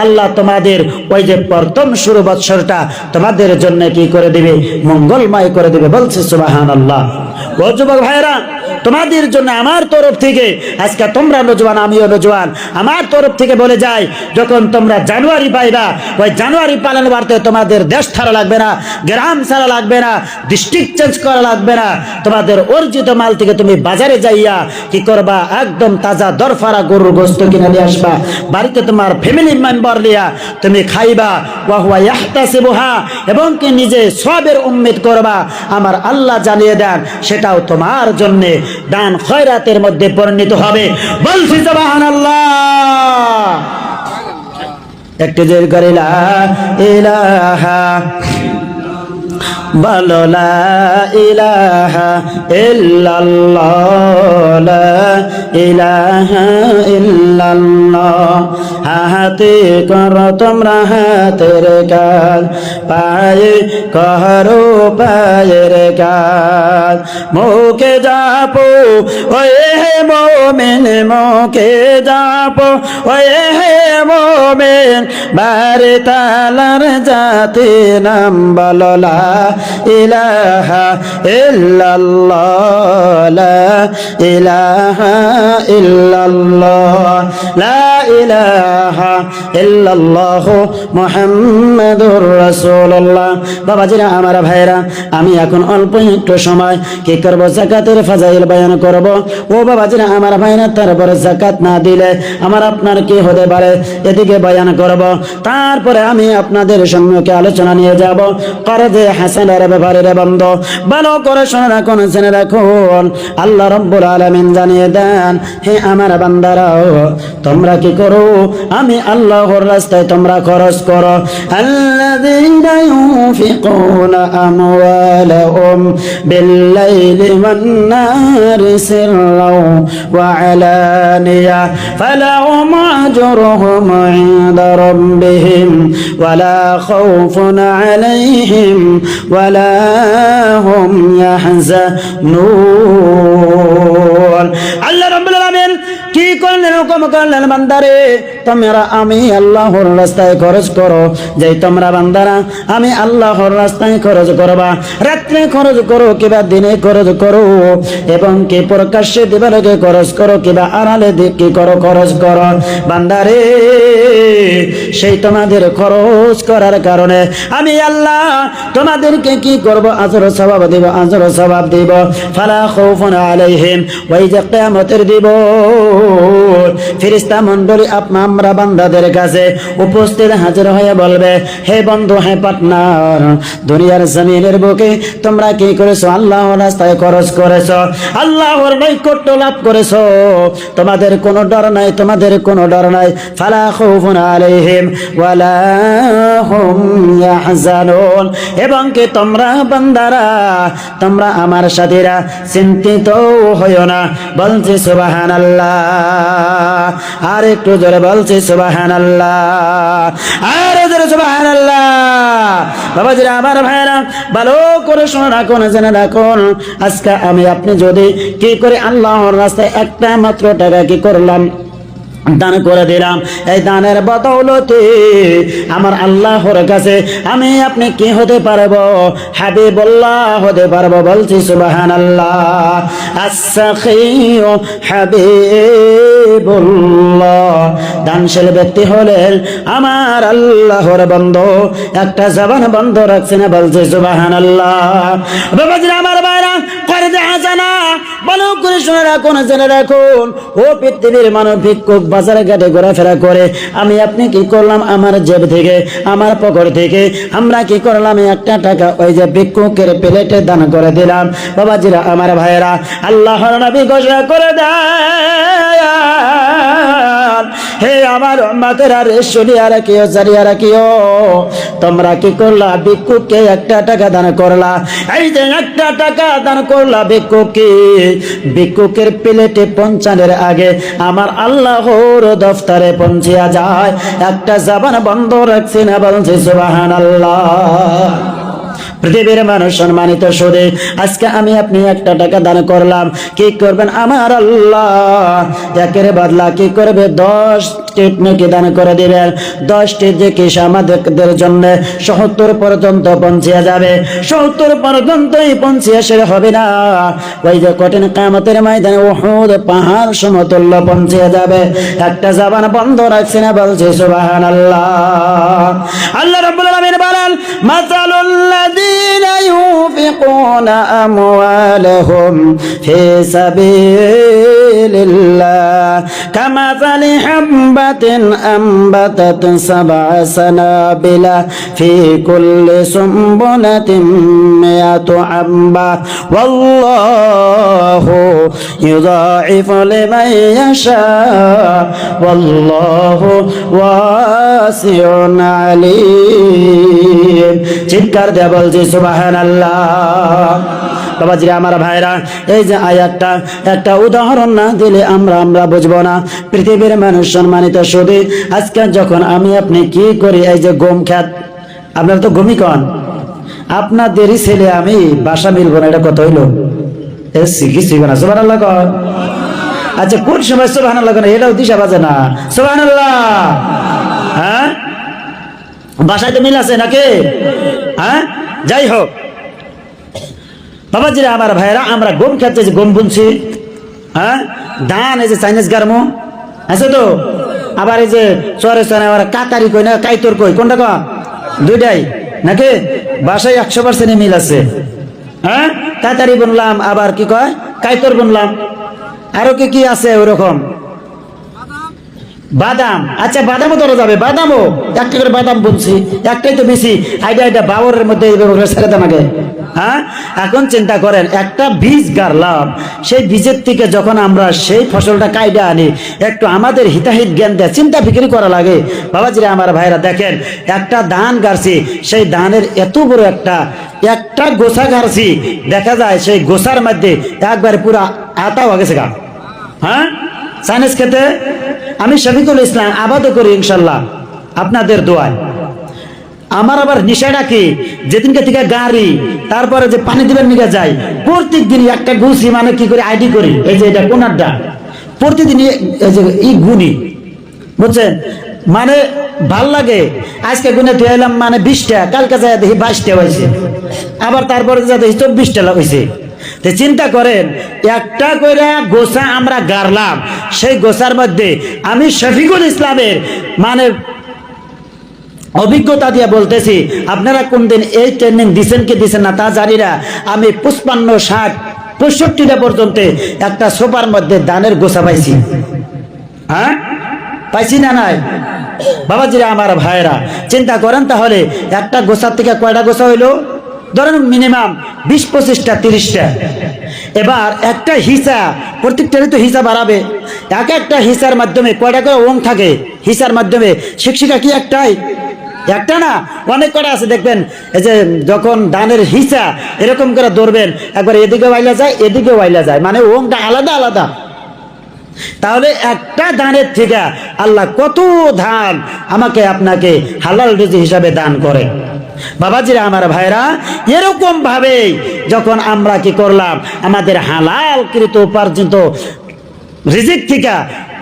আল্লাহ তোমাদের ওই যে প্রথম শুরু বৎসরটা তোমাদের জন্য কি করে দিবে, মঙ্গলময় করে দিবে। বলছে সুবহানাল্লাহ। ও যুবক ভাইরা, তোমাদের জন্য আমার তরফ থেকে, আজকে তোমরা নজওয়ান আমিও নজওয়ান, আমার তরফ থেকে বলে যাই, যখন তোমরা জানুয়ারি পাইবা, ওই জানুয়ারি পালন বাড়তে তোমাদের দেশ ছাড়া লাগবে না, গ্রাম ছাড়া লাগবে না, ডিস্ট্রিক্ট চেঞ্জ করা লাগবে না। তোমাদের অর্জিত মাল থেকে তুমি বাজারে যাইয়া কি করবা, একদম তাজা দরফারা গরুর গোশত কিনে নিয়ে আসবা, বাড়িতে তোমার ফ্যামিলি মেম্বার নিয়া তুমি খাইবা, ওয়া হুয়া ইয়াহতাসিবুহা, এবং কি নিজে সওয়াবের উম্মত করবা। আমার আল্লাহ জানিয়ে দেন সেটাও তোমার জন্য দান খয়রাতের মধ্যে পরিণত হবে। বলছি সুবহানাল্লাহ। একটু জোর করে লা ইলাহা বলো, লা ইলাহা ইল্লাল্লাহ, লা ইলাহা ইল্লাল্লাহ। হাতে করো তোমরা হাতের কাজ, পায়ে করো পায়ের কাজ, মুখে যাপো ওয়ে হে মোমেন, মুখে যাপো ওয়ে হে মোমেন, বারে তালার জাতি নাম বলো, লা ইলাহা ইল্লাল্লাহ, লা ইলাহা ইল্লাল্লাহ, লা ইলাহা ইল্লাল্লাহ মুহাম্মাদুর রাসূলুল্লাহ। বাবাজিরা, আমার ভাইরা, আমি এখন অল্প একটু সময় কি করব, যাকাতের ফাজাইল বয়ান করব। ও বাবাজিরা, আমার ভাইরা, তারপরে যাকাত না দিলে আমার আপনার কি হতে পারে, এদিকে বয়ান করব। তারপরে আমি আপনাদের সম্মুখে আলোচনা নিয়ে যাব করজে হাসানের ব্যাপারে। রে বন্ধু, ভালো করে শুনে রাখুন, জেনে রাখুন, আল্লাহ রাব্বুল আলামিন জানিয়ে দেন, হে আমার বান্দারাও, তোমরা কি করো, আমি আল্লাহর রাস্তায় তোমরা খরচ করো। আল্লাযীনা ইউনফিকুনা আমওয়ালাহুম বিল-লাইলি ওয়ান-নাহারি সিররাও ওয়া আলানিয়া ফালাহুম আজরুহুম ইনদা রাব্বিহিম ওয়ালা খাউফুন আলাইহিম ওয়ালা হুম ইয়াহজানুন। আল্লাহ রাব্বুল আলামিন কি করলেন, হুকুম করলেন, বান্দারে তোমরা আমি আল্লাহর রাস্তায় খরচ করো। যেই তোমরা বান্দারা আমি আল্লাহর রাস্তায় খরচ করবা, রাত্রে খরচ করো কিবা দিনে খরচ করো, এবং কি প্রকাশ্যে দিবালকে খরচ করো কিবা আড়ালে কি করো খরচ করো, বান্দারে সেই তোমাদের খরচ করার কারণে আমি আল্লাহ তোমাদেরকে কি করব, আজর সওয়াব দিব, আজর সওয়াব দিব। ফালা খাউফুন আলাইহিম, ওই যে কিয়ামতের দিব ফেরেশতা মণ্ডলী আমরা বান্দাদের কাছে উপস্থিত হাজির হয়ে বলবে, হে বন্ধু, হে পার্টনার, দুনিয়ার জমিনের বুকে তোমরা কি করেছো, আল্লাহর রাস্তায় খরচ করেছো, আল্লাহর নৈকট্য লাভ করেছো, তোমাদের কোনো ডর নাই, তোমাদের কোনো ডর নাই। ফালা খাউফুন আলাইহিম ওয়ালা হুম ইয়াহজানুন, এবং কি তোমরা বান্দারা, তোমরা আমার সাথীরা চিন্তিত হইও না। বলছি সুবহানাল্লাহ। আর একটু জোরে বলছি সুবহানাল্লাহ। আর জোরে সুবহানাল্লাহ। বাবাজিরা আমার ভাইরা ভালো করে শুনে রাখুন, জেনে রাখুন, আজকে আমি আপনি যদি কি করে আল্লাহর রাস্তায় একটা মাত্র টাকা কি করলাম, দান করে দিলাম, এই দানের বদৌলতে আমার আল্লাহর কাছে আমি আপনি কি হতে পারবো? হাবিবুল্লাহ হতে পারবো। বলছি সুবহানাল্লাহ। আস-সাখিয়্যু হাবিবুল্লাহ, দানশীল ব্যক্তি হলেন আমার আল্লাহর বন্ধু, একটা জবান বন্ধ রাখছে না। বলছি সুবহানাল্লাহ। বাবাজিরা আমার ভাইরা করে দেখা জানা ভালো করে শুনে রাখুন, জেনে রাখুন, ও পৃথিবীর মানব ভিক্ষুক বাজারে ঘাটে ঘোরাফেরা করে আমি আপনি কি করলাম, আমার জেব থেকে, আমার পকেট থেকে আমরা কি করলাম, একটা টাকা ওই যে ভিক্ষুকের প্লেটে দান করে দিলাম। বাবাজিরা আমার ভাইয়েরা, আল্লাহর নবী ঘোষণা করে দেয়, হে আমার উম্মতেরা রে, শুনিয়া রাখিও, জানিয়া রাখিও, তোমরা কি করলা, ভিক্ষুককে একটা টাকা দান করলা। এই যে একটা টাকা দান করলা ভিক্ষুককে, ভিক্ষুকের প্লেটে পৌঁছানোর আগে আমার আল্লাহর দফতরে পৌঁছিয়া যায়, একটা জবান বন্ধ রাখছি না। বলছি সুবহানাল্লাহ। পৃথিবীর মানুষ সম্মানিত শুধু আজকে আমি আপনি একটা টাকা দান করলাম, কি করবেন আমার আল্লাহ? একের বদলা কি করবে? 10টি নেকি দান করে দিবেন। 10টি যে কিস আমাদের জন্য 70 পর্যন্ত পৌঁছিয়া যাবে। 70 পর্যন্তই পৌঁছিয়া শেষ হবে না, ওই যে কঠিন কিয়ামতের ময়দানে উহুদ পাহাড় সমতুল্য পৌঁছিয়া যাবে। একটা জবান বন্ধ রাখছে না। বলছে সুবহানাল্লাহ। আল্লাহ রাব্বুল আলামিন বলেন, মাসালুল্লাযী ينفقون أموالهم في سبيل الله كمثل حبة أنبتت 7 سنابل في كل سنبلة 100 حبة والله يضاعف لمن يشاء والله واسع عليم। চিৎকার দেয়া বলছি সুবহানাল্লাহ। বাবাজিরা আমার ভাইরা, এই যে আয়াতটা একটা উদাহরণ না দিলে আমরা বুঝবো না। পৃথিবীর মানুষ সম্মানিত শুধু আজকে যখন আমি আপনি কি করি, এই যে গম খেত, আপনারা তো গমি কন, আপনাদেরই ছেলে আমি বাসা মিলবো না, এটা কত হইলো? কিছুই না। সুবহানাল্লাহ কন। আচ্ছা কোন সময় সুবহানাল্লাহ কন? এটাও দিশা বাজে না। সুবহানাল্লাহ। হ্যাঁ, বাসায় তো মিল আছে নাকি? হ্যাঁ, যাই হোক বাবাজিরা আমার ভাইরা, আমরা গম খেতে যে গম বুনছি, হ্যাঁ, ধান এই যে চাইনিজ গার্মো আছে তো, আবার এই যে চরে চরে আবার কাতারি কই না কাইতর কই, কোনটা কয়? দুইটাই নাকি? বাসায় 100% মিল আছে। হ্যাঁ, কাতারি বুনলাম, আবার কি কয় কাইতর বুনলাম। আরো কি কি আছে ওরকম? বাদাম। আচ্ছা বাদামও ধরা যাবে, বাদামও একটা করে বাদাম বুনছি, একটাই তো বেশি। আইডা বাবরের মধ্যে ছেড়ে দেন আগে। হ্যাঁ, এখন চিন্তা করেন, একটা বীজ গাড়লাম, সেই বীজের থেকে যখন আমরা সেই ফসলটা কাইডা আনি, একটু আমাদের হিতাহিত জ্ঞান দেয়, চিন্তা ফিকিরি করা লাগে। বাবাজিরা আমার ভাইরা দেখেন, একটা ধান গাড়ছি, সেই ধানের এত বড় একটা গোছা গাড়ছি, দেখা যায় সেই গোছার মধ্যে একবারে পুরা আতা হয়ে গেছে গা। হ্যাঁ, চাইনিজ খেতে আমি শফিকুল ইসলাম আবাদও করি ইনশাল্লাহ আপনাদের দোয়ায়। আমার আবার নিশাটা কি, যেদিনকে থেকে গাড়ি তারপরে যে পানি দিবেন নিয়ে যাই, প্রত্যেক দিন একটা গুছি মানে কি করে আইডি করি, এই যে এটা কোনারটা প্রতিদিন এই গুনি, বুঝছেন? মানে ভাল লাগে, আজকে গুনে তুই এলাম মানে 20টা, কালকে যায় দেখি 22টা হয়েছে, আবার তারপরে যা দেখি 24টা হয়েছে। তো চিন্তা করেন, একটা করে গোছা আমরা গাড়লাম, সেই গোছার মধ্যে আমি শফিকুল ইসলামের মানে অভিজ্ঞতা দিয়ে বলতেছি, আপনারা কোনদিন এই ট্রেনিং দিচ্ছেন কি দিচ্ছেন না তা জানি না, আমি 55, 60, 65টা পর্যন্ত একটা সোফার মধ্যে ধানের গোছা পাইছি। হ্যাঁ, পাইছি না নাই? বাবাজিরা আমার ভাইরা চিন্তা করেন, তাহলে একটা গোছার থেকে কয়টা গোছা হইলো? ধরেন মিনিমাম 20-25টা 30টা। এবার একটা হিসা, প্রত্যেকটারই তো হিসা বাড়াবে, একটা হিসার মাধ্যমে কয়টা করে ওং থাকে হিসার মাধ্যমে? শিক্ষিকা কি একটাই? একটা না, অনেক কটা আছে দেখবেন। এই যে যখন ধানের হিসা এরকম করে ধরবেন, একবার এদিকে ওয়াইলা যায়, এদিকে ওয়াইলা যায়, মানে ওংটা আলাদা আলাদা। তাহলে একটা দানের থেকে আল্লাহ কত ধান আমাকে আপনাকে হালাল রুজি হিসাবে দান করে। বাবাজিরা আমার ভাইরা, এরকম ভাবে যখন আমরা কি করলাম, আমাদের হালাল কৃত উপার্জিত রিজিক থেকে,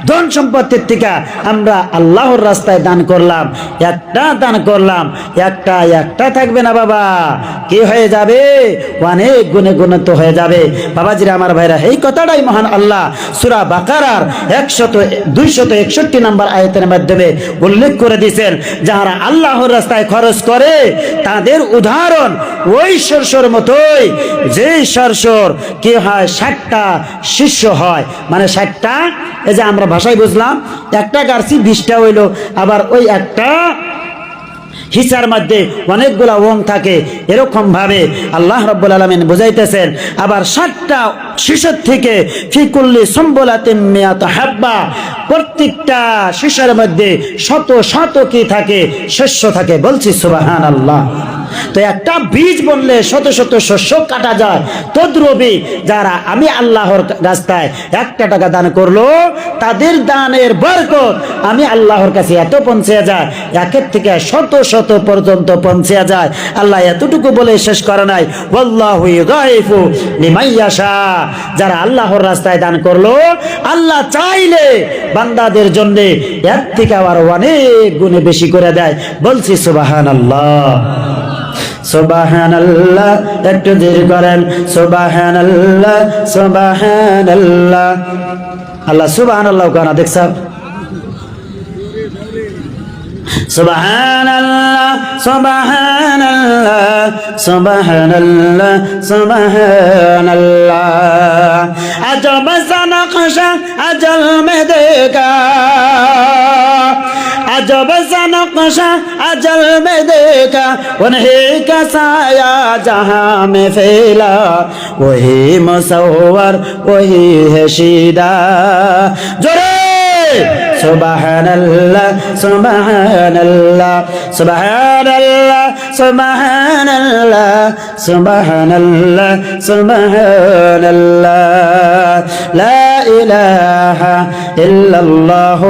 ধন সম্পত্তির থেকে আমরা আল্লাহর রাস্তায় দান করলাম, একটা দান করলাম, একটা থাকবে না বাবা, কি হয়ে যাবে, অনেক গুণে গুণিত হয়ে যাবে। বাবাজিরা আমার ভাইরা, এই কথাটাই মহান আল্লাহ সূরা বাকারার 261 নম্বর আয়াতের মাধ্যমে উল্লেখ করে দিয়েছেন, যারা আল্লাহর রাস্তায় খরচ করে তাদের উদাহরণ ওই সরষের মতোই, যে সরষের কি হয় 60টা শীর্ষ হয়, মানে 60টা, এই যে আমরা ভাষায় বুঝলাম, একটা গার্সি 20টা হইলো, আবার ওই একটা হিসার মধ্যে অনেকগুলা ওং থাকে, এরকম ভাবে আল্লাহ রাব্বুল আলামিন বুঝাইতেছেন। আবার 60টা শিশুর থেকে ফিকুল্লি সুম্বুলাতিন মিয়াত হাব্বা, প্রত্যেকটা শিশুর মধ্যে শত শত কি থাকে, শস্য থাকে। বলছি সুবহানাল্লাহ। তো একটা বীজ বললে শত শত শস্য কাটা যায়, তদ্রূপী যারা আমি আল্লাহর রাস্তায় 1 টাকা দান করলো, তাদের দানের বরকত আমি আল্লাহর কাছে এত পৌঁছে যায়, একের থেকে শত শত পর্যন্ত পৌঁছে যায়। আল্লাহ এতটুকু বলে শেষ করে নাই, ওয়াল্লাহু ইউযাইফু লিমান ইয়াশা। যারা আল্লাহর রাস্তায় দান করলো, আল্লাহ চাইলে বান্দাদের জন্য এর থেকে আবার অনেক গুণে বেশি করে দেয়। বলছি সুবহানাল্লাহ। সুবহানাল্লাহ, একটু জিকির করেন সুবহানাল্লাহ, সুবহানাল্লাহ। আল্লাহ সুবহানাল্লাহ কানা দেখছ, সুবহানাল্লাহ, সুবহানাল্লাহ, সুবহানাল্লাহ, সুবহানাল্লাহ। আজব সা নকশা আজল মে দেখা, अजब सा नक्शा अजल में देखा, उन्हीं का साया जहां में फैला, वही मुसव्वर वही है शीदा। जोरे सुबहानल्लाह, सुबहानल्लाह, सुबहानल्लाह, सुबहानल्लाह, सुबहानल्लाह, सुबहानल्लाह। ला इलाहा इल्लल्लाह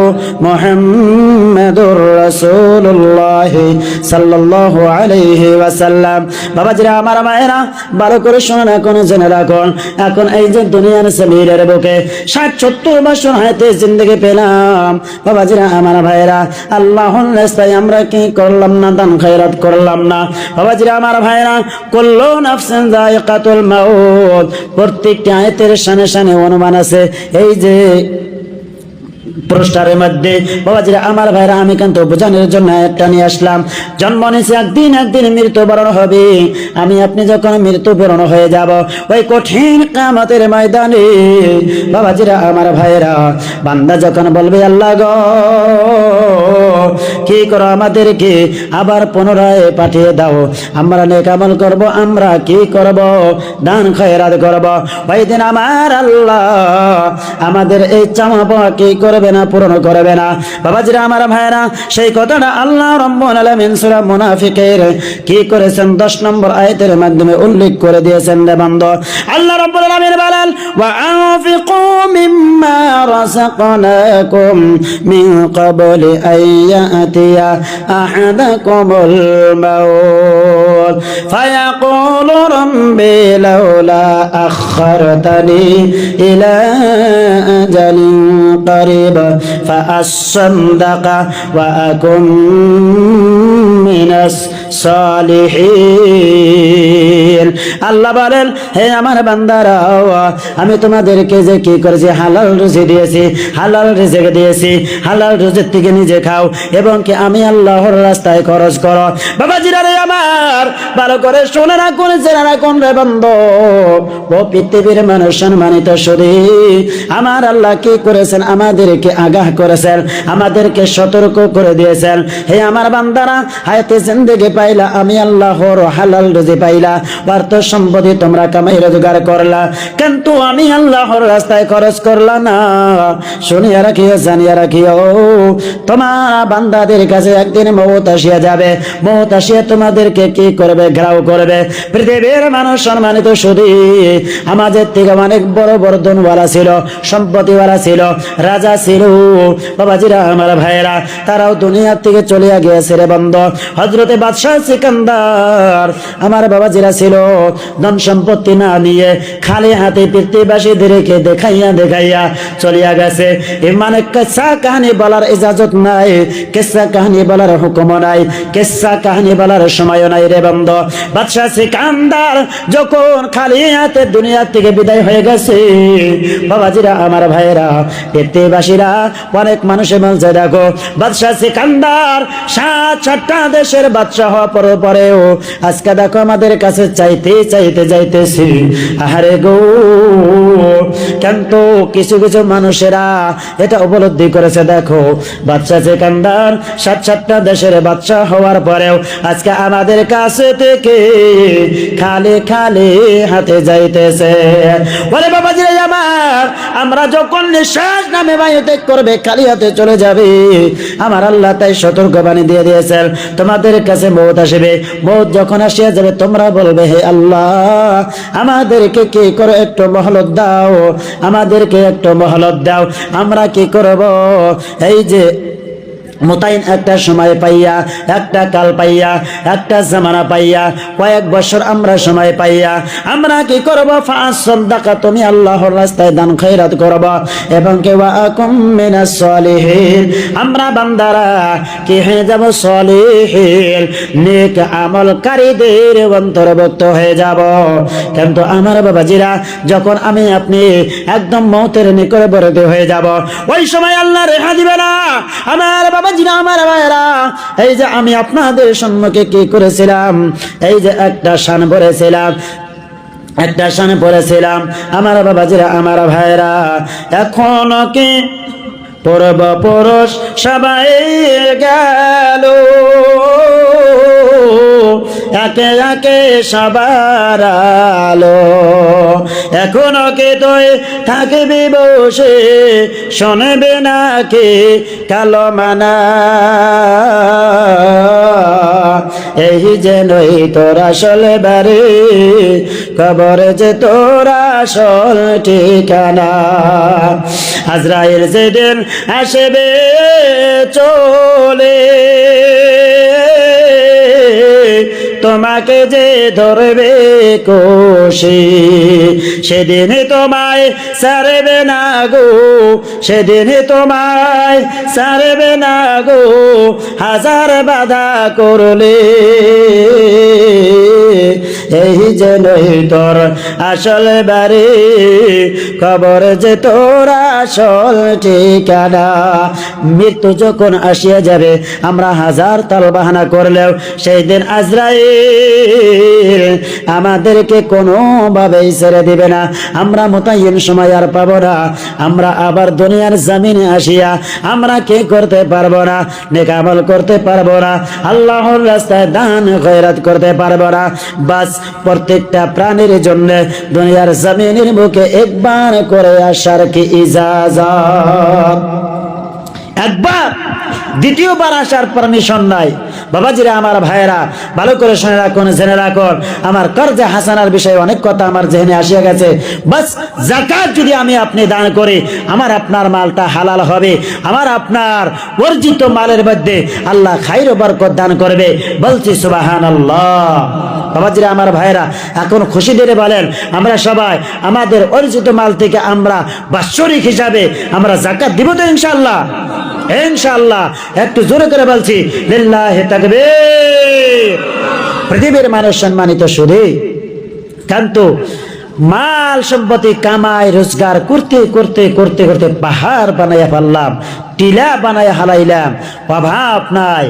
मुहम्मदुर রাসূলুল্লাহ সাল্লাল্লাহু আলাইহি ওয়াসাল্লাম। বাবাজিরা আমার মায়েরা, ভালো করে শুনুন, এখন জেনে রাখুন, এখন এই যে দুনিয়ার জমিনের বুকে 60-70 বছর হায়াতে জিন্দেগি পেলাম, বাবাজিরা আমার ভাইরা, আল্লাহর রাস্তায় আমরা কি করলাম না, দান খয়রাত করলাম না। বাবাজিরা আমার ভাইরা, কুল্লু নাফসিন যায়িকাতুল মাউত, প্রত্যেকটি আয়াতের শানে শানে অনুমান আছে। এই যে পুরস্কারের মধ্যে বাবাজিরা আমার ভাইরা, আমি কিন্তু বোঝানোর জন্য একটা নিয়ে আসলাম। জন্ম নিয়েছে একদিন, একদিন মৃত্যুবরণ হবে। আমি আপনি যখন মৃত্যুবরণ হয়ে যাব, ওই কঠিন কিয়ামতের ময়দানে বাবাজিরা আমার ভাইরা, বান্দা যখন বলবে আল্লাহ গো কি করো, আমাদেরকে আবার পুনরায় পাঠিয়ে দাও, আমরা নেক আমল করব, আমরা কি করব, দান খয়রাত করব। ওই দিন আমার আল্লাহ আমাদের এই চাওয়া পাওয়া কি করবে না, পূরণ করবে না। বাবাজিরা আমার ভাইরা, সেই কথাটা আল্লাহ রাব্বুল আলামিন সূরা মুনাফিকের কি করেছেন 10 নম্বর আয়াতের মাধ্যমে উল্লেখ করে দিয়েছেন রে বান্দা। আল্লাহ রাব্বুল আলামিন বলেন, ওয়া আনফিকু মিম্মা রাযাকনাকুম মিন ক্বাবলি আইয়াতিয়া আহাদাকুমুল মাউত ফায়াকুলু রাব্বি লাউলা আখখারতানি ইলা আজালিন قريب فأصدق وأكن من الصالحين। আল্লাহ বলেন, হে আমার বান্দারা, আমি তোমাদেরকে যে কি করেছি, হালাল রুজি দিয়েছি, হালাল রিজিক দিয়েছি, হালাল রুজির থেকে নিজে খাও এবং কি আমি আল্লাহর রাস্তায় খরচ করো। বাবাজিরা রে আমার, ভালো করে শুনে রাখুন, জেনে রাখুন রে বান্দা, ও পৃথিবীর মানুষ সম্মানিত শুধু আমার আল্লাহ কি করেছেন, আমাদেরকে আগাহ করেছেন, আমাদেরকে সতর্ক করে দিয়েছেন। হে আমার বান্দারা, হায়াতে জিন্দেগি পাই পাইলা, আমি আল্লাহর হালাল রুজি পাইলা, অর্থ সম্পত্তি তোমরা কামাই রোজগার করলা, কিন্তু আমি আল্লাহর রাস্তায় খরচ করলা না। শুনিয়া রাখিও, জানিয়া রাখিও, তোমার বান্দাদের কাছে একদিন মওত আসিয়া যাবে। মওত আসিয়া তোমাদেরকে কি করবে? ঘেরাও করবে। পৃথিবীর মানুষ সম্মানিত শুধু আমাদের থেকে অনেক বড় বড় ধনওয়ালা ছিল, সম্পত্তিওয়ালা ছিল, রাজা ছিল। বাবাজিরা আমার ভাইয়েরা, তারাও দুনিয়ার থেকে চলিয়া গিয়েছে রে বন্ধ। হযরতে বাদশাহ সিকান্দার আমার বাবাজিরা ছিল ধন সম্পত্তি না নিয়ে খালি হাতে পৃথিবীবাসীদেরকে দেখাইয়া দেখাইয়া চলিয়া গেছে। মানে কিসসা কাহিনী বলার ইজাজত নাই, কিসসা কাহিনী বলার হুকুম নাই, কিসসা কাহিনী বলার সময় নাই রে বন্ধ। বাদশাহ সিকান্দার যখন খালি হাতে দুনিয়া থেকে বিদায় হয়ে গেছে, বাবাজিরা আমার ভাইয়েরা, পৃথিবীবাসীরা অনেক মানুষে বলছে দেখো বাদশাহ সিকান্দার 7-8টা দেশের বাদশাহ হওয়ার পরেও আজকে দেখো আমাদের কাছে চাইতে চাইতে যাইতেছি। আহারে গো, কিন্তু কিছু কিছু মানুষেরা এটা উপলব্ধি করেছে, দেখো বাদশাহ সিকান্দার 7-8টা দেশের বাদশাহ হওয়ার পরেও আজকে আমাদের কাছে থেকে খালি খালি হাতে যাইতেছে। বলে বাবাজিরা আমার, আমরা যখন নিঃশ্বাস নামে বায়ু ত্যাগ করবে খালি হাতে চলে যাবে। আমার আল্লাহ তাই সতর্কবাণী দিয়ে দিয়েছেন, তোমাদের কাছে মওত আসবে। মওত যখন আসিয়া যাবে তোমরা বলবে হে আল্লাহ, আমাদেরকে কি করো, একটু মহলত দাও, আমাদেরকে একটু মহলত দাও। আমরা কি করব? এই যে মোতায়েন একটা সময় পাইয়া, একটা কাল পাইয়া, একটা জামানা পাইয়া, কয়েক বছর আমরা সময় পাইয়া আমরা কি করব? ফাসাদাকা, তুমি আল্লাহর রাস্তায় দান খয়রাত করব, এবং কে ওয়াকুম মিনাস সলিহিন, আমরা বান্দারা কি হয়ে যাব? সলিহিন, নেক আমলকারীদের অন্তর্ভুক্ত হয়ে যাব। কিন্তু আমার বাবাজিরা, যখন আমি আপনি একদম মওতের নিকটবর্তী হয়ে যাব, ওই সময় আল্লাহ রেহা দিবে না। আমার বাবাজিরা আমার ভাইরা, এই যে আমি আপনাদের সম্মুখে কি করেছিলাম, এই যে একটা শান পড়েছিলাম, একটা শান পড়েছিলাম আমার বাবাজিরা আমার ভাইরা, এখন কি পূর্বপুরুষ সবাই গেল, একে একে সবার আলো, এখনো কি তুই থাকবি বসে, শোনবে নাকি কালো মানা? এই যে নই তোর আসল বাড়ি, কবর যে তোর আসল ঠিকানা। আজরাইল যেদিন আসবে চলে, তোমাকে যে ধরবে কষে, সেদিন তোমায় ছাড়বে না গো, সেদিন তোমায় ছাড়বে না গো, হাজার বাধা করলে। এই যে নই তোর আসল বাড়ি, কবর যে তোর আসল ঠিকানা। মৃত্যু যখন আসিয়া যাবে, আমরা হাজার তাল বাহানা করলেও সেই দিন আজরাইল আমাদেরকে কোনোভাবেই ছেড়ে দিবে না। আমরা মোতায়েন সময় আর পাবো না। আমরা আবার দুনিয়ার জমিনে আসিয়া আমরা কি করতে পারবো না? নেক আমল করতে পারবো না, আল্লাহর রাস্তায় দান খয়রাত করতে পারবো না। বাস প্রত্যেকটা প্রাণীর জন্য দুনিয়ার জমিনের বুকে একবার করে আসার কি ইজাজত? একবার, দ্বিতীয়বার আসার পারমিশন নাই। বাবাজিরা আমার ভাইয়েরা, ভালো করে শুনে রাখুন, জেনে রাখুন। আমার কর্জে হাসানার বিষয়ে অনেক কথা আমার জেনে আসিয়া গেছে। বাস যাকাত যদি আমি আপনি দান করি, আমার আপনার মালটা হালাল হবে, আমার আপনার অর্জিত মালের মধ্যে আল্লাহ খাইর ও বরকত দান করবে। বলছি সুবহানাল্লাহ। বাবাজিরা আমার ভাইয়েরা, এখন খুশি দিয়ে বলেন, আমরা সবাই আমাদের অর্জিত মাল থেকে আমরা বাৎসরিক হিসাবে আমরা যাকাত দিব তো ইনশাআল্লাহ? ইনশাআল্লাহ। একটু জোরে করে বলছি লিল্লাহি তাকবীর। পৃথিবীর মানুষ সম্মানিত শুধু, কিন্তু মাল সম্পত্তি কামাই রোজগার করতে করতে করতে করতে পাহাড় বানাইয়া ফেললাম, টিলা বানাইয়া হালাইলাম, অভাব নাই।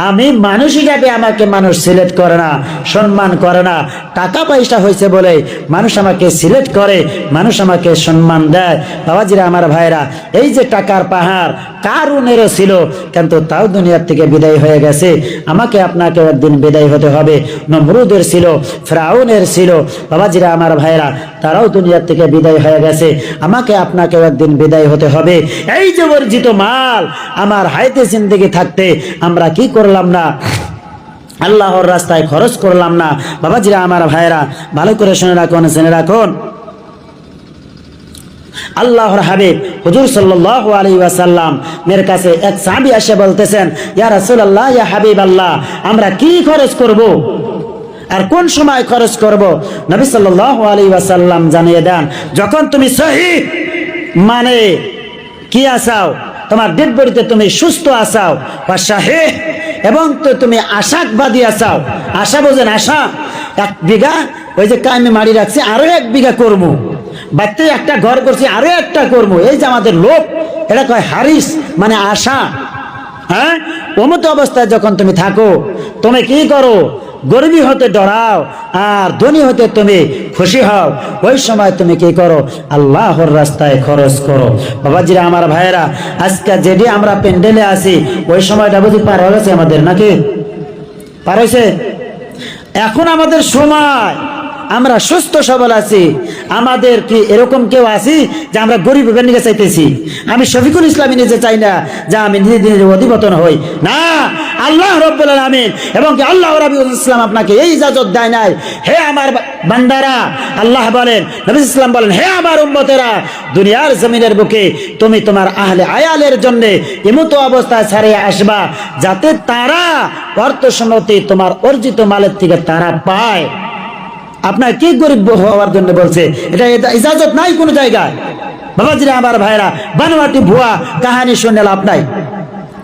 আমি মানুষ হিসাবে আমাকে মানুষ সিলেক্ট করে না, সম্মান করে না। টাকা পয়সা হয়েছে বলে মানুষ আমাকে সিলেক্ট করে, মানুষ আমাকে সম্মান দেয়। বাবাজিরা আমার ভাইরা, এই যে টাকার পাহাড় কারুনেরও ছিল, কিন্তু তাও দুনিয়ার থেকে বিদায় হয়ে গেছে। আমাকে আপনাকে একদিন বিদায় হতে হবে। নমরুদের ছিল, ফিরআউনের ছিল, বাবাজিরা আমার ভাইরা, তারাও দুনিয়ার থেকে বিদায় হয়ে গেছে। আমাকে আপনাকে একদিন বিদায় হতে হবে। এই যে অর্জিত মাল আমার হায়াতে জিন্দেগি থাকতে আমরা কি করলাম না? আল্লাহর রাস্তায় খরচ করলাম না। বাবাজিরা আমার ভাইরা, ভালো করে শুনে রাখুন, শুনে রাখুন। আল্লাহর হাবিব হুজুর সাল্লাল্লাহু আলাইহি ওয়াসাল্লাম এর কাছে এক সাহাবী এসে বলতেছেন, ইয়া রাসূলুল্লাহ, ইয়া হাবিবাল্লাহ, আমরা কি খরচ করব আর কোন সময় খরচ করব? নবী সাল্লাল্লাহু আলাইহি ওয়াসাল্লাম জানিয়ে দেন, যখন তুমি সহিহ মানে কি আসাও, তোমার ডেড বডিতে তুমি সুস্থ আসাও, বা সাহিহ এবং তো তুমি আশাবাদী আসাও। আশা বোঝেন? আশা 1 বিঘা ওই যে কামে মারি রাখছি, আরো 1 বিঘা করবো, বাড়িতে একটা ঘর করছি, আরো একটা করবো, এই যে আমাদের লোক, এটা কয় হারিস, মানে আশা। হ্যাঁ, অমত অবস্থায় যখন তুমি থাকো, তুমি কি করো? গরিবী হতে ডরাও আর ধনী হতে তুমি খুশি হও। ওই সময় তুমি কি করো? আল্লাহর রাস্তায় খরচ করো। বাবাজিরা আমার ভাইয়েরা, আজকে যেটি আমরা প্যান্ডেলে আছি, ওই সময়টা বুঝি পার হয়ে গেছে আমাদের, নাকি পার হয়েছে? এখন আমাদের সময়, আমরা সুস্থ সবল আছি। আমাদের কি এরকম কেউ আছি যে আমরা গরিব নিয়ে চাইতেছি? আমি শফিকুল ইসলাম নিজে চাই না যে আমি নিজে নিজে অধিপতন হই, না। আল্লাহ রাব্বুল আলামিন এবং কি আল্লাহ রাব্বুল ইসলাম আপনাকে এই ইজাজত দেয় নাই। হে আমার বান্দারা, আল্লাহ বলেন, নবী ইসলাম বলেন, হে আমার উম্মতেরা, দুনিয়ার জমিনের বুকে তুমি তোমার আহলে আয়ালের জন্য এমত অবস্থায় ছাড়িয়ে আসবা যাতে তারা অর্থ সম্পত্তি তোমার অর্জিত মালের থেকে তারা পায়। আপনার কি গরিব হওয়ার জন্য বলছে? এটা ইজাজত নাই কোনো জায়গায়। বাবাজিরা আমার ভাইরা, বানোয়াটি ভুয়া কাহানি শুনে লাভ নাই,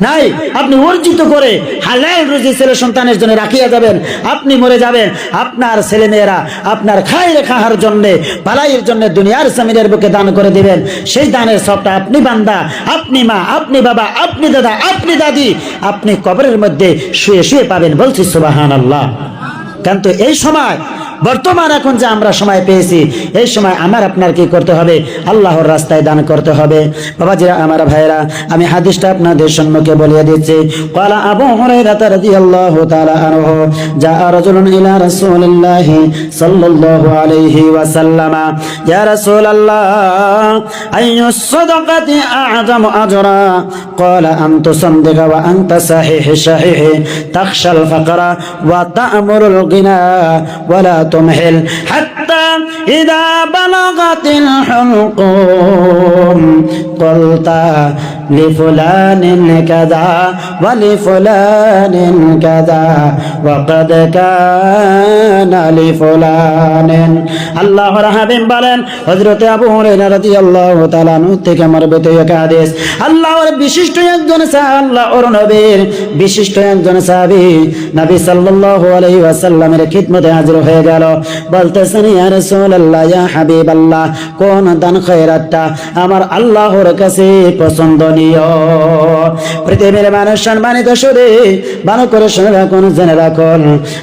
নাই। আপনি অর্জিত করে হালাল রুজি ছেলে সন্তানের জন্য রাখিয়া যাবেন, আপনি মরে যাবেন, আপনার ছেলে মেয়েরা আপনার খাইয়ে খাওয়ার জন্য, পালাইয়ের জন্য দুনিয়ার জমিনের বুকে দান করে দিবেন। সেই দানের সবটা আপনি বান্দা, আপনি মা, আপনি বাবা, আপনি দাদা, আপনি দাদি, আপনি কবরের মধ্যে শুয়ে শুয়ে পাবেন। বলছি সুবহানাল্লাহ। কিন্তু এই সময় বর্তমান এখন যে আমরা সময় পেয়েছি, এই সময় আমার আপনার কি করতে হবে? আল্লাহর রাস্তায় দান করতে হবে। বাবাজিরা আমার ভাইরা, আমি হাদিসটা আপনাদের সম্মুখে বলিয়ে দিচ্ছি। ক্বালা আবু হুরায়রা রাদিয়াল্লাহু তাআলা আনহু, জাআ রাজুলুন ইলা রাসূলিল্লাহি সাল্লাল্লাহু আলাইহি ওয়াসাল্লাম, ইয়া রাসূলাল্লাহ, আইয়ুস সাদাকাতি আ'যামু আজরা? ক্বালা আন তুসাদদিকা ওয়া আনতা সাহিহ সাহিহ তাখশাল ফাকরা ওয়া তা'মুরুল গিনা ওয়া লা تمهل حتى إذا بلغت الحلقوم قلت لفلان كذا ولفلان كذا وقد كان لفلان। আল্লাহর হাবিব বলেন, হযরত আবু হুরায়রা রাদিয়াল্লাহু তাআলা আনহু থেকে মারবিত এক হাদিস, আল্লাহর বিশিষ্ট একজন সাহাবী, আল্লাহর নবীর বিশিষ্ট একজন সাহাবী নবী সাল্লাল্লাহু আলাইহি ওয়াসাল্লামের খিদমতে হাজির হয়ে গেল। বলতেছেন, ইয়া রাসূলুল্লাহ, ইয়া হাবিবাল্লাহ, কোন দান খয়রাতটা আমার আল্লাহর কাছে পছন্দনীয়? পৃথিবীর মানুষ সম্মানিত শুনে ভালো করে শুনে রাখুন, জেনে রাখুন।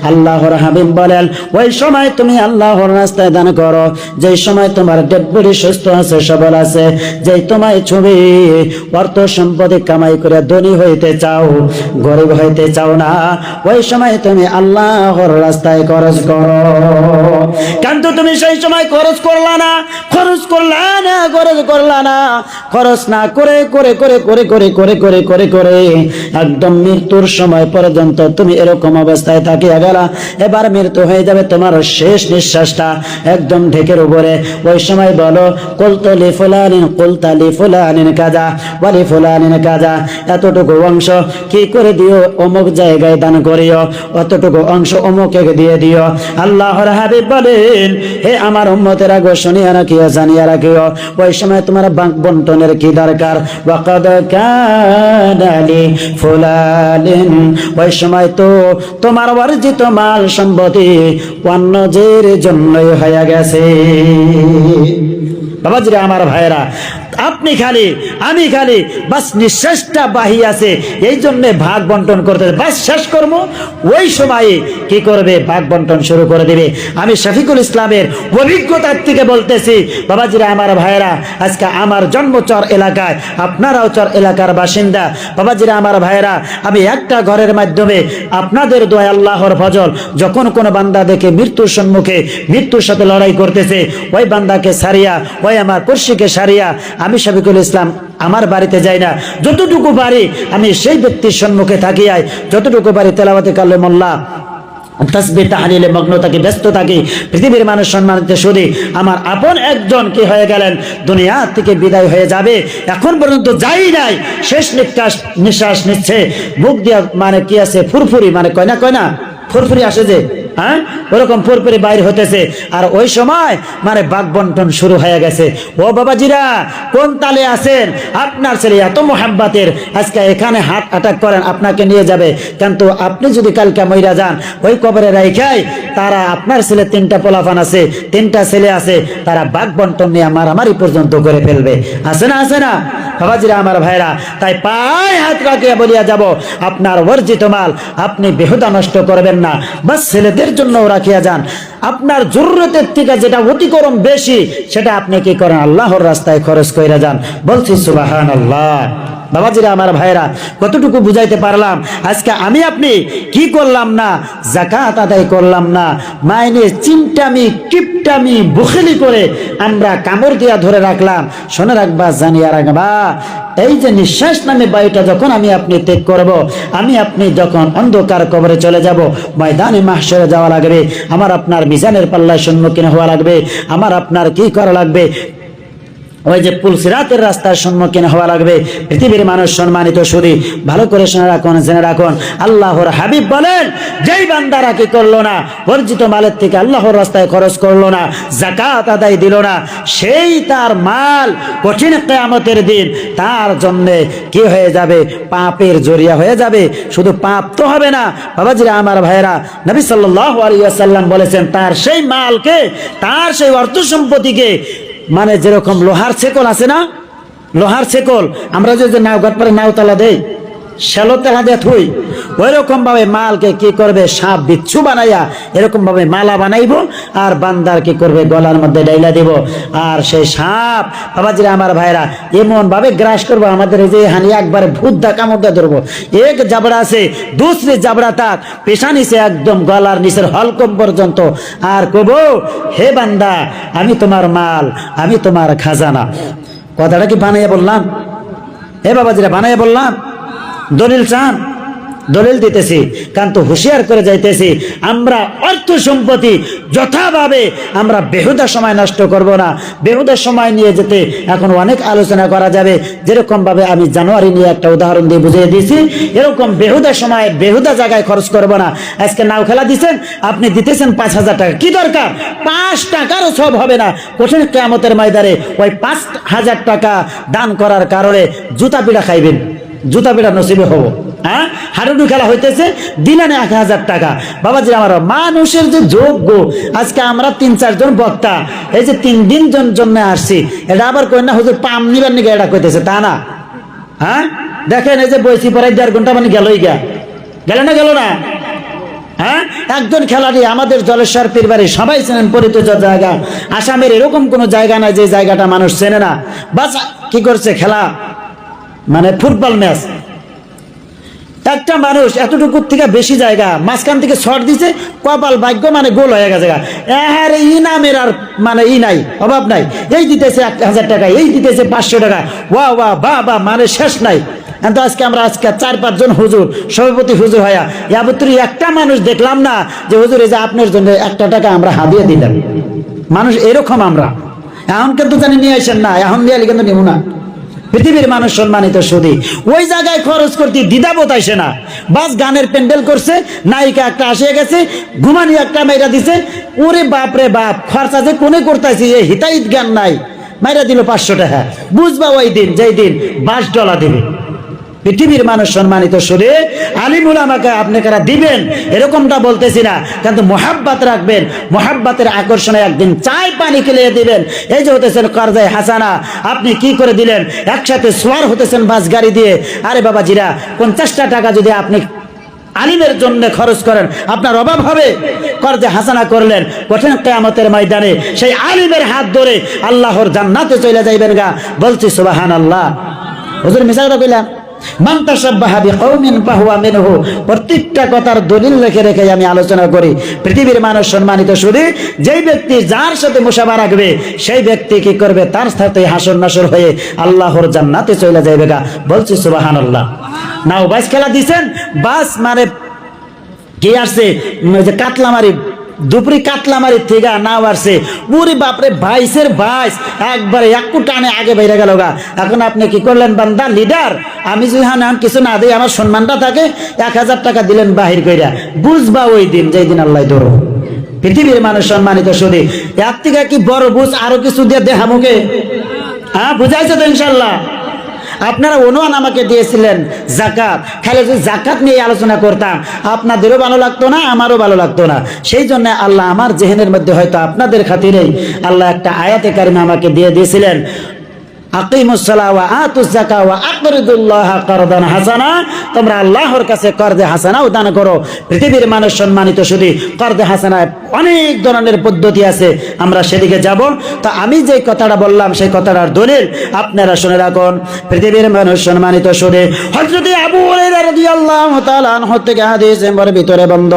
আল্লাহর হাবিব বলেন, ওই সময় তুমি আল্লাহর রাস্তায় দান করো যেই সময় তোমার ডেড বডি সুস্থ আছে, সবল আছে, যেই তোমায় ছবি অর্থ সম্পদে কামাই করে ধনী হইতে চাও, গরিব হইতে চাও না, ওই সময় তুমি আল্লাহর রাস্তায় খরচ করো। কিন্তু তুমি সেই সময় খরচ করলা না, খরচ করলা না, খরচ করলা না, খরচ না করে করে করে করে করে করে করে করে করে একদম মৃত্যুর সময় পর্যন্ত তুমি এরকম অবস্থায় থাকিয়া গেলা। এবার মৃত্যু হয়ে যাবে, তোমার শেষ নিঃশ্বাসটা একদম ঢেকের উপরে। ওই সময় বলো, কুলতলি ফুলানিন, কুলতালি ফুলানিন কাজা ওয়ালি ফুলানিন কাজা, এতটুকু অংশ কি করে দিও, অমুক জায়গায় দান করিও, অতটুকু অংশ অমুকে দিয়ে দিও। আল্লাহর হাবিব বলেন, হে আমার উম্মতেরা গো, শুনিয়া রাখিও, জানিয়া রাখিও, ওই সময় তোমার বাঁক বন্টনের কি দরকার? ওয়াকাদ কানা লিফুলানিন, ওই সময় তো তোমার অর্জিত মাল সম্পত্তি অন্যদের জন্যই হয়ে গেছে। বাবাজিরা আমার ভাইরা, আপনি খালি আমি খালি বাস নিঃশ্বাসটা বাহি আছে, এই জন্য ভাগ বন্টন করতে বাস শেষ করবো, ওই সময়ে কি করবে ভাগ বন্টন শুরু করে দেবে। আমি শফিকুল ইসলামের অভিজ্ঞতার থেকে বলতেছি বাবাজিরা আমার ভাইয়েরা, আজকে আমার জন্ম চর এলাকায়, আপনারাও চর এলাকার বাসিন্দা বাবাজিরা আমার ভাইয়েরা, আমি একটা ঘরের মাধ্যমে আপনাদের দোয়া আল্লাহর ফজল, যখন কোনো বান্দা দেখে মৃত্যুর সম্মুখে মৃত্যুর সাথে লড়াই করতেছে, ওই বান্দাকে সারিয়া, ওই আমার পড়শিকে সারিয়া আমি শফিকুল ইসলাম আমার বাড়িতে যাই না, যতটুকু পারি আমি সেই ব্যক্তির সম্মুখে থাকিয়াই, যতটুকু পারি তেলাওয়াতে কালামুল্লাহ তাসবিহ তাহলিলে মগ্ন থাকি, ব্যস্ত থাকি। পৃথিবীর মানুষ সম্মানিত শুধু আমার আপন একজন কি হয়ে গেলেন, দুনিয়া থেকে বিদায় হয়ে যাবে, এখন পর্যন্ত যাই নাই, শেষ নিঃশ্বাস নিচ্ছে, মুখ দিয়া মানে কি আছে ফুরফুরি, মানে কয় না ফুরফুরি আসে যে, হ্যাঁ ওরকম ফুরফুরি বাইর হতেছে, আর ওই সময় মানে বাঘ বন্টন শুরু হয়ে গেছে। ও বাবাজিরা কোন তালে আছেন, আপনার ছেলে এত মোহাব্বাতের, আজকে এখানে হার্ট অ্যাটাক করেন, আপনাকে নিয়ে যাবে, কিন্তু আপনি যদি কালকে মইরা যান ওই কবরে রাইখাই, তারা আপনার ছেলে 3টা পোলাপান আছে, 3টা ছেলে আছে, তারা বাঘ বন্টন নিয়ে মারামারি পর্যন্ত করে ফেলবে। আছে না বাবাজিরা আমার ভাইরা, তাই পায়ে হাত রাখিয়া বলিয়া যাব, আপনার অর্জিত মাল আপনি বেহুদা নষ্ট করবেন না, বাস ছেলেদের জন্য রাখিয়া যান, আপনার জরুরতের থেকে যেটা অতিক্রম বেশি সেটা আপনি কি করেন আল্লাহর রাস্তায় খরচ কইরা যান। বলছি সুবহানাল্লাহ। বাবাজিরা আমার ভাইরা, কতটুকু বুঝাইতে পারলাম, আজকে আমি আপনি কি করলাম না, যাকাত আদায় করলাম না, মাইনে চিন্তামি কিপটামি বুখিলি করে আমরা কামড় দিয়া ধরে রাখলাম। শুনে রাখবা, জানিয়া রাখবা, এই যে নিঃশ্বাস নামে বায়ুটা যখন আমি আপনি ত্যাগ করব, আমি আপনি যখন অন্ধকার কবরে চলে যাব, ময়দানে মাহশরে যাওয়া লাগবে, আমার আপনার মিজানের পাল্লায় সম্মুখীন হওয়া লাগবে, আমার আপনার কি করা লাগবে, ওই যে পুলসিরাতের রাস্তার সম্মুখীন হওয়া লাগবে। পৃথিবীর মানুষ সম্মানিত শুধু ভালো করে শুনে রাখুন, জেনে রাখুন, আল্লাহর হাবিব বলেন, যেই বান্দারা কি করলো না, অর্জিত মালের থেকে আল্লাহর রাস্তায় খরচ করলো না, যাকাত আদায় দিল না, সেই তার মাল কঠিন কিয়ামতের দিন তার জন্য কি হয়ে যাবে, পাপের জরিয়া হয়ে যাবে। শুধু পাপ তো হবে না বাবাজিরা আমার ভাইয়েরা, নবী সাল্লাল্লাহু আলাইহি ওয়াসাল্লাম বলেছেন, তার সেই মালকে, তার সেই অর্থ সম্পত্তিকে, মানে যেরকম লোহার ছেকল আছে না, লোহার ছেকল আমরা যে নাওঘাট পরে নাওতলা দেই, শ্যালো তেলা দিয়ে থুই, ওই রকম ভাবে মালকে কি করবে, সাপ বিচ্ছু বানাইয়া এরকম ভাবে মালা বানাইব, আর বান্দার কি করবে, গলার মধ্যে ডাইলা দিব, আর সেই সাপ বাবাজিরা আমার ভাইরা এমন ভাবে গ্রাস করবো, আমাদের এই যে হানি একবার ভূতদা কামড়দা ধরবো, এক জাবড়া আছে, দুসরে জাবড়া তাক পেশা নিচে একদম গলার নিচের হলকম পর্যন্ত, আর কব, হে বান্দা আমি তোমার মাল, আমি তোমার খাজানা। কথাটা কি বানাইয়া বললাম? হে বাবাজিরা বানাইয়া বললাম? দলিল চান? দলিল দিতেছি, কিন্তু হুঁশিয়ার করে যাইতেছি, আমরা অর্থ সম্পত্তি যথাভাবে আমরা বেহুদা সময় নষ্ট করব না। বেহুদা সময় নিয়ে যেতে এখন অনেক আলোচনা করা যাবে, যেরকম ভাবে আমি জানুয়ারি নিয়ে একটা উদাহরণ দিয়ে বুঝিয়ে দিয়েছি, এরকম বেহুদা সময় বেহুদা জায়গায় খরচ করব না। আজকে নাও খেলা দিচ্ছেন, আপনি দিতেছেন 5,000 টাকা, কি দরকার? 5 টাকারও সব হবে না, কঠিন কিয়ামতের ময়দানে ওই 5,000 টাকা দান করার কারণে জুতা পিড়া খাইবেন, জুতা পিড়া নসিবে হবো। হ্যাঁ, হাডুডু খেলা হইতেছে, দিলেন 1,000 টাকা। বাবাজি আমার, মানুষের যে যোগ্য, আজকে আমরা 3-4 জন বক্তা এই যে 3 দিন জন্য আসছি, এটা আবার কই না হুজুর পাম নিবার নিকে এটা কইতেছে, তা না। হ্যাঁ দেখেন, এই যে বইছি পরে 1.5 ঘন্টা মানে গেল না। হ্যাঁ, একজন খেলাড়ি আমাদের জলেশ্বর পীরবাড়ি সবাই চেনেন, পরিচিত জায়গা, আসামের এরকম কোন জায়গা নাই যে জায়গাটা মানুষ চেনে না। বাস কি করছে, খেলা মানে ফুটবল ম্যাচ, একটা মানুষ এতটুকু থেকে বেশি জায়গা মাঝখান থেকে শট দিছে, কপাল ভাগ্য মানে গোল হয়ে গেছে। ইনামের আর মানে নাই, অভাব নাই, এই দিতেছে 1,000 টাকা, এই দিতেছে 500 টাকা, ওয়া বা মানে শেষ নাই। কিন্তু আজকে 4-5 জন হুজুর, সভাপতি হুজুর হইয়া ইয়াবত্রি একটা মানুষ দেখলাম না যে হুজুর এই যে আপনার জন্য 1 টাকা আমরা হাদিয়া দিলাম। মানুষ এরকম আমরা, এখন কিন্তু জানি নিয়ে আসেন না, এখন নিয়ে কিন্তু নিব না। পৃথিবীর মানুষ সম্মানিত শুধু ওই জায়গায় খরচ করতে দ্বিধাবোধ আসে না। বাস গানের প্যান্ডেল করছে, নায়িকা একটা আসিয়া গেছে, ঘুমানি একটা মাইরা দিছে, ওরে বাপ রে বাপ, খরচা যে কোনে করতেছি এই হিতাহিত জ্ঞান নাই, মাইরা দিল 500 টাকা। বুঝবা ওই দিন যেই দিন $5 দিবে, পৃথিবীর মানুষ সম্মানিত শুনে আলিম উলামাকে আপনারা দিবেন এরকমটা বলতেছি না, কিন্তু মোহাব্বত রাখবেন, মোহাব্বতের আকর্ষণে একদিন চাই পানি খেলিয়ে দিবেন। এই যে হতেছেন কারজায়ে হাসানা, আপনি কি করে দিলেন, একসাথে সোয়ার হতেছেন বাস গাড়ি দিয়ে। আরে বাবাজিরা, 50টা টাকা যদি আপনি আলিমের জন্য খরচ করেন আপনার অভাব হবে? কর্জে হাসানা করলেন, কঠিন কিয়ামতের ময়দানে সেই আলিমের হাত ধরে আল্লাহর জান্নাতে চলে যাইবেন গা। বলছি সুবহানাল্লাহ। হুজুর মিছা কথা কইলাম? মান তাশাব্বাহা বিকওমিন ফাহুয়া মিনহু। প্রত্যেকটা কথার দলিল রেখে রেখে আমি আলোচনা করি। পৃথিবীর মানুষ সম্মানিত শুধু যেই ব্যক্তি যার সাথে মুসাফা রাখবে সেই ব্যক্তি কি করবে, তার সাথে হাসর নাসর হয়ে আল্লাহর জান্নাতে চলে যাইবে গা। বলছি সুবহানাল্লাহ। নাও বাস খেলা দিছেন, বাস মানে কি আসছে যে কাতলামারি, দুপুরি কাতলামারি থেকে নাও আসছে, পুরি বাপরে বাইশের বাইশ একবারে একটু টানে আগে বাইরে গেল গা। এখন আপনি কি করলেন, বান্দা লিডার, আমি যদি হ্যাঁ কিছু না দিই আমার সম্মানটা থাকে, 1000 টাকা দিলেন বাহির কইরা, বুঝবা ওই দিন যেই দিন আল্লাহ ধরো। পৃথিবীর মানুষ সম্মানিত শুধু এর থেকে কি বড় বুঝ আরো কিছু দিয়ে দেখামুখে? হ্যাঁ, বুঝাইছে তো ইনশাল্লাহ। আপনারা অনুমান আমাকে দিয়েছিলেন জাকাত, খালি যদি জাকাত নিয়ে আলোচনা করতাম আপনাদেরও ভালো লাগতো না, আমারও ভালো লাগতো না। সেই জন্য আল্লাহ আমার জেহেনের মধ্যে হয়তো আপনাদের খাতিরেই আল্লাহ একটা আয়াতে কারিমা আমাকে দিয়ে দিয়েছিলেন, আকিমুস সালাহ ওয়া আতুজ যাকাত ওয়া আকরিদুল্লাহ কারদান হাসানা। তোমরা আল্লাহর কাছে কর্জে হাসানাও দান করো। পৃথিবীর মানুষ সম্মানিত শুধু কর্জে হাসানায় অনেক ধরনের পদ্ধতি আছে, আমরা সেদিকে যাব। তো আমি যে কথাটা বললাম সেই কথাটার দলিল আপনারা শুনে রাখুন। পৃথিবীর মানুষ সম্মানিত শুধু হযরত আবু হুরায়রা রাদিয়াল্লাহু তাআলা আনহু থেকে হাদিস এর ভিতরে বন্ধ,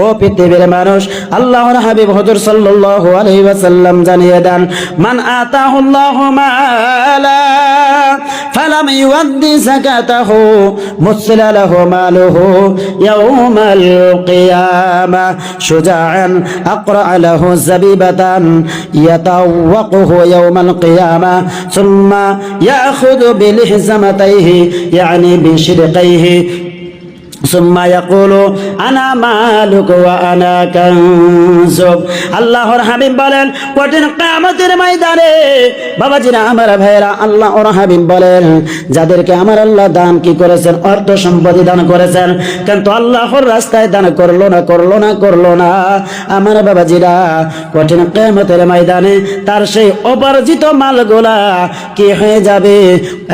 ও পৃথিবীর মানুষ, আল্লাহর হাবিব হুজুর সাল্লাল্লাহু আলাইহি ওয়াসাল্লাম জানিয়ে দেন, মান আতাহুল্লাহু মালা فلم يؤد زكاته مثل له ماله يوم القيامة شجاعا أقرأ له زبيبة يتوقه يوم القيامة ثم يأخذ بلحزمتيه يعني بشدقيه ثم يقول انا مالك وانا كنزك। আল্লাহর হাবিব বলেন কঠিন কিয়ামতের ময়দানে বাবাজিরা আমার ভাইরা, আল্লাহর হাবিব বলেন যাদেরকে আমার আল্লাহ দান কি করেছেন, অর্থ সম্পত্তি দান করেছেন, কিন্তু আল্লাহর রাস্তায় দান করলো না আমার বাবাজিরা, কঠিন কিয়ামতের ময়দানে তার সেই অপরাজিত মালগুলা কি হয়ে যাবে,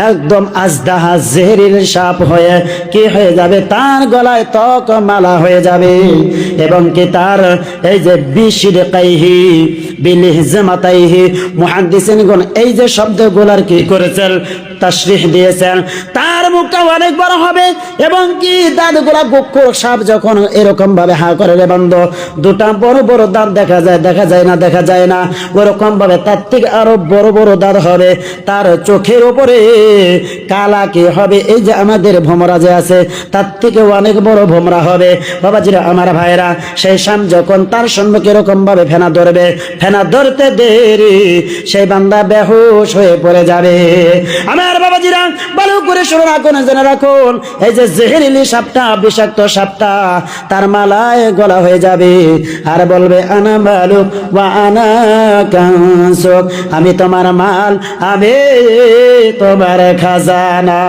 একদম আজদাহা জেহরিল সাপ হয়ে কি হয়ে যাবে, তার গলায় তক মালা হয়ে যাবে। এবং কি তার এই যে বিশিরকাইহি বিলিহজামাতাইহি, মুহাদ্দিসিনগণ এই যে শব্দগুলার কি করেছেন, তাশরিহ দিয়েছেন, তার মুখটা অনেক বড় হবে এবং কি দাঁতগুলা গোখর সাপ যখন এরকম ভাবে হা করে রে বন্ধ, দুটা বড় বড় দাঁত দেখা যায় না ওরকম ভাবে তার থেকে আরো বড় বড় দাঁত হবে, তার চোখের উপরে কালা কি হবে, এই যে আমাদের ভোমরা যে আছে তার থেকে অনেক বড় ভোমরা হবে। বাবাজিরা আমার ভাইরা, সেই শাম যখন তার সম্মুখে এরকম ভাবে ফেনা ধরবে, ফেনা ধরতে দেরি সেই বান্দা বেহুশ হয়ে পড়ে যাবে। আমার বাবাজিরা ভালো করে শুনে রাখুন, জেনে রাখুন, এই যে জেহেরিলি সাপটা, বিষাক্ত সাপটা তার মালায় গলা হয়ে যাবে আর বলবে আনা মালুক ওয়া আনা কানসুক, আমি তোমার মাল, আমি তোমার খাজানা।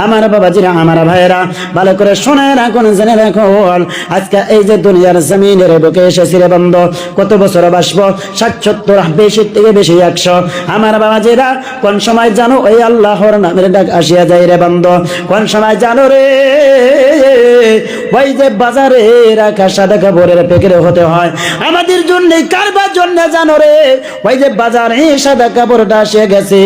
আমার বাবাজিরা আমার ভাইরা ভালো করে শুনে রাখুন, জেনে রাখুন, আজকে এই যে দুনিয়ার জমিনের বুকে এসেছি রে বন্ধ, কত বছর বাসবো, 60-70 বেশি থেকে বেশি 100। আমার বাবাজিরা কোন সময় জানো ওই আল্লাহর নামের ডাক আসিয়া যায় রে বন্ধ, কোন সময় জানো রে, ওই যে বাজারে রাখা সাদা কাপড়ের প্যাকেট হতে হয় আমাদের জন্য, কারবার জন্য জানো রে, ওই যে বাজারে সাদা কাপড়টা আসে গেছে,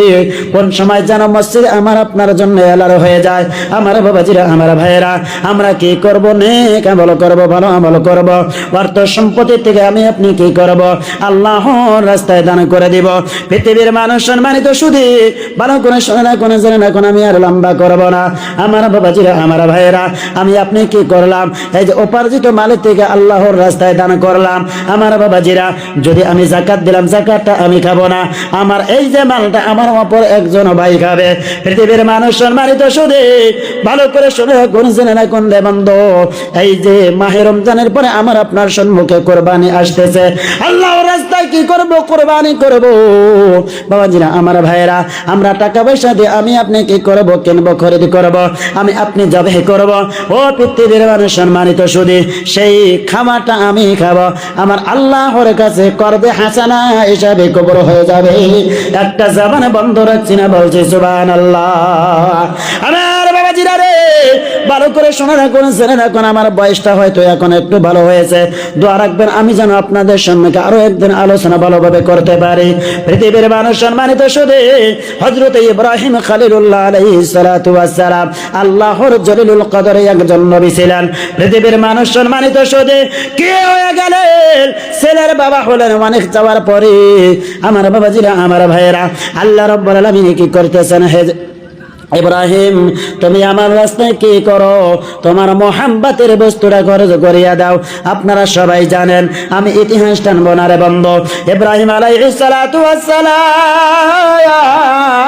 কোন সময় জানো মসজিদ আমার আপনার জন্য এলার হয়ে যায়। আমার বাবাজিরা আমার ভাইয়েরা, আমরা কি করব, নেক আমল করব, ভালো আমল করব, অর্থ সম্পত্তি থেকে আমি আপনি কি করব, আল্লাহর রাস্তায় দান করে দিব। পৃথিবীর মানুষ সম্মানিত শুধু ভালো করে শুনে না, কোনো জেনে না, কোনো আমি আর লম্বা করব না। আমার বাবাজিরা আমার ভাইয়েরা, আমি আপনি কি করলাম, করলাম, এই যে উপার্জিত মাল থেকে আল্লাহর রাস্তায় দান করলাম। আমার বাবাজিরা, যদি আমি যাকাত দিলাম, যাকাতটা আমি খাবো না, আমার এই যে মালটা আমার অপর একজন ভাই খাবে। পৃথিবীর মানুষ সম্মানিত শুধু ভালো করে শুনে কোন জেনে না কোন বন্ধ, এই যে মাহে রমজানের পরে আমার আপনার সম্মুখে কোরবানি আসতেছে। আল্লাহর রাস্তায় কি করব? কোরবানি করব। বাবাজিরা, আমার ভাইরা, আমরা টাকা পয়সা দিয়ে আমি আপনি কি করব? কিনবো, খরিদ করব, আমি আপনি জবাই করব। ও পৃথিবীর মানুষ সম্মানিত শুধু সেই খামাটা আমি খাবো, আমার আল্লাহর কাছে করবে হাসানা হিসাবে কবর হয়ে যাবে। একটা জবান বন্ধ রাখছি না, বলছি সুবহানাল্লাহ। আমার বাবাজিরা রে, ভালো করে শোনা রাখুন, জেনে রাখুন, আমার বয়সটা হয়তো এখন একটু ভালো হয়েছে, দোয়া রাখবেন আমি যেন আপনাদের সম্মুখে আরো একদিন আলোচনা ভালোভাবে করতে পারি। পৃথিবীর মানুষ সম্মানিত শুধু হযরত ইব্রাহিম খলিলুল্লাহ আলাইহিস সালাতু ওয়াস সালাম আল্লাহর জলিলুল কদরে একজন নবী ছিলেন। পৃথিবীর মানুষ সম্মানিত শুধু কে হয়ে গেলেন? ছেলের বাবা হলেন অনেক যাওয়ার পরে। আমার বাবাজিরা, আমার ভাইয়েরা, আল্লাহ রাব্বুল আলামিন কি করতেছেন? হে ইব্রাহিম, তুমি আমার রাস্তায় কি করো? তোমার মোহাম্মতের বস্তুটা খরচ করিয়া দাও। আপনারা সবাই জানেন, আমি ইতিহাস টানবো না রে বন্ধু। ইব্রাহিম আলাইহিস সালাতু ওয়াস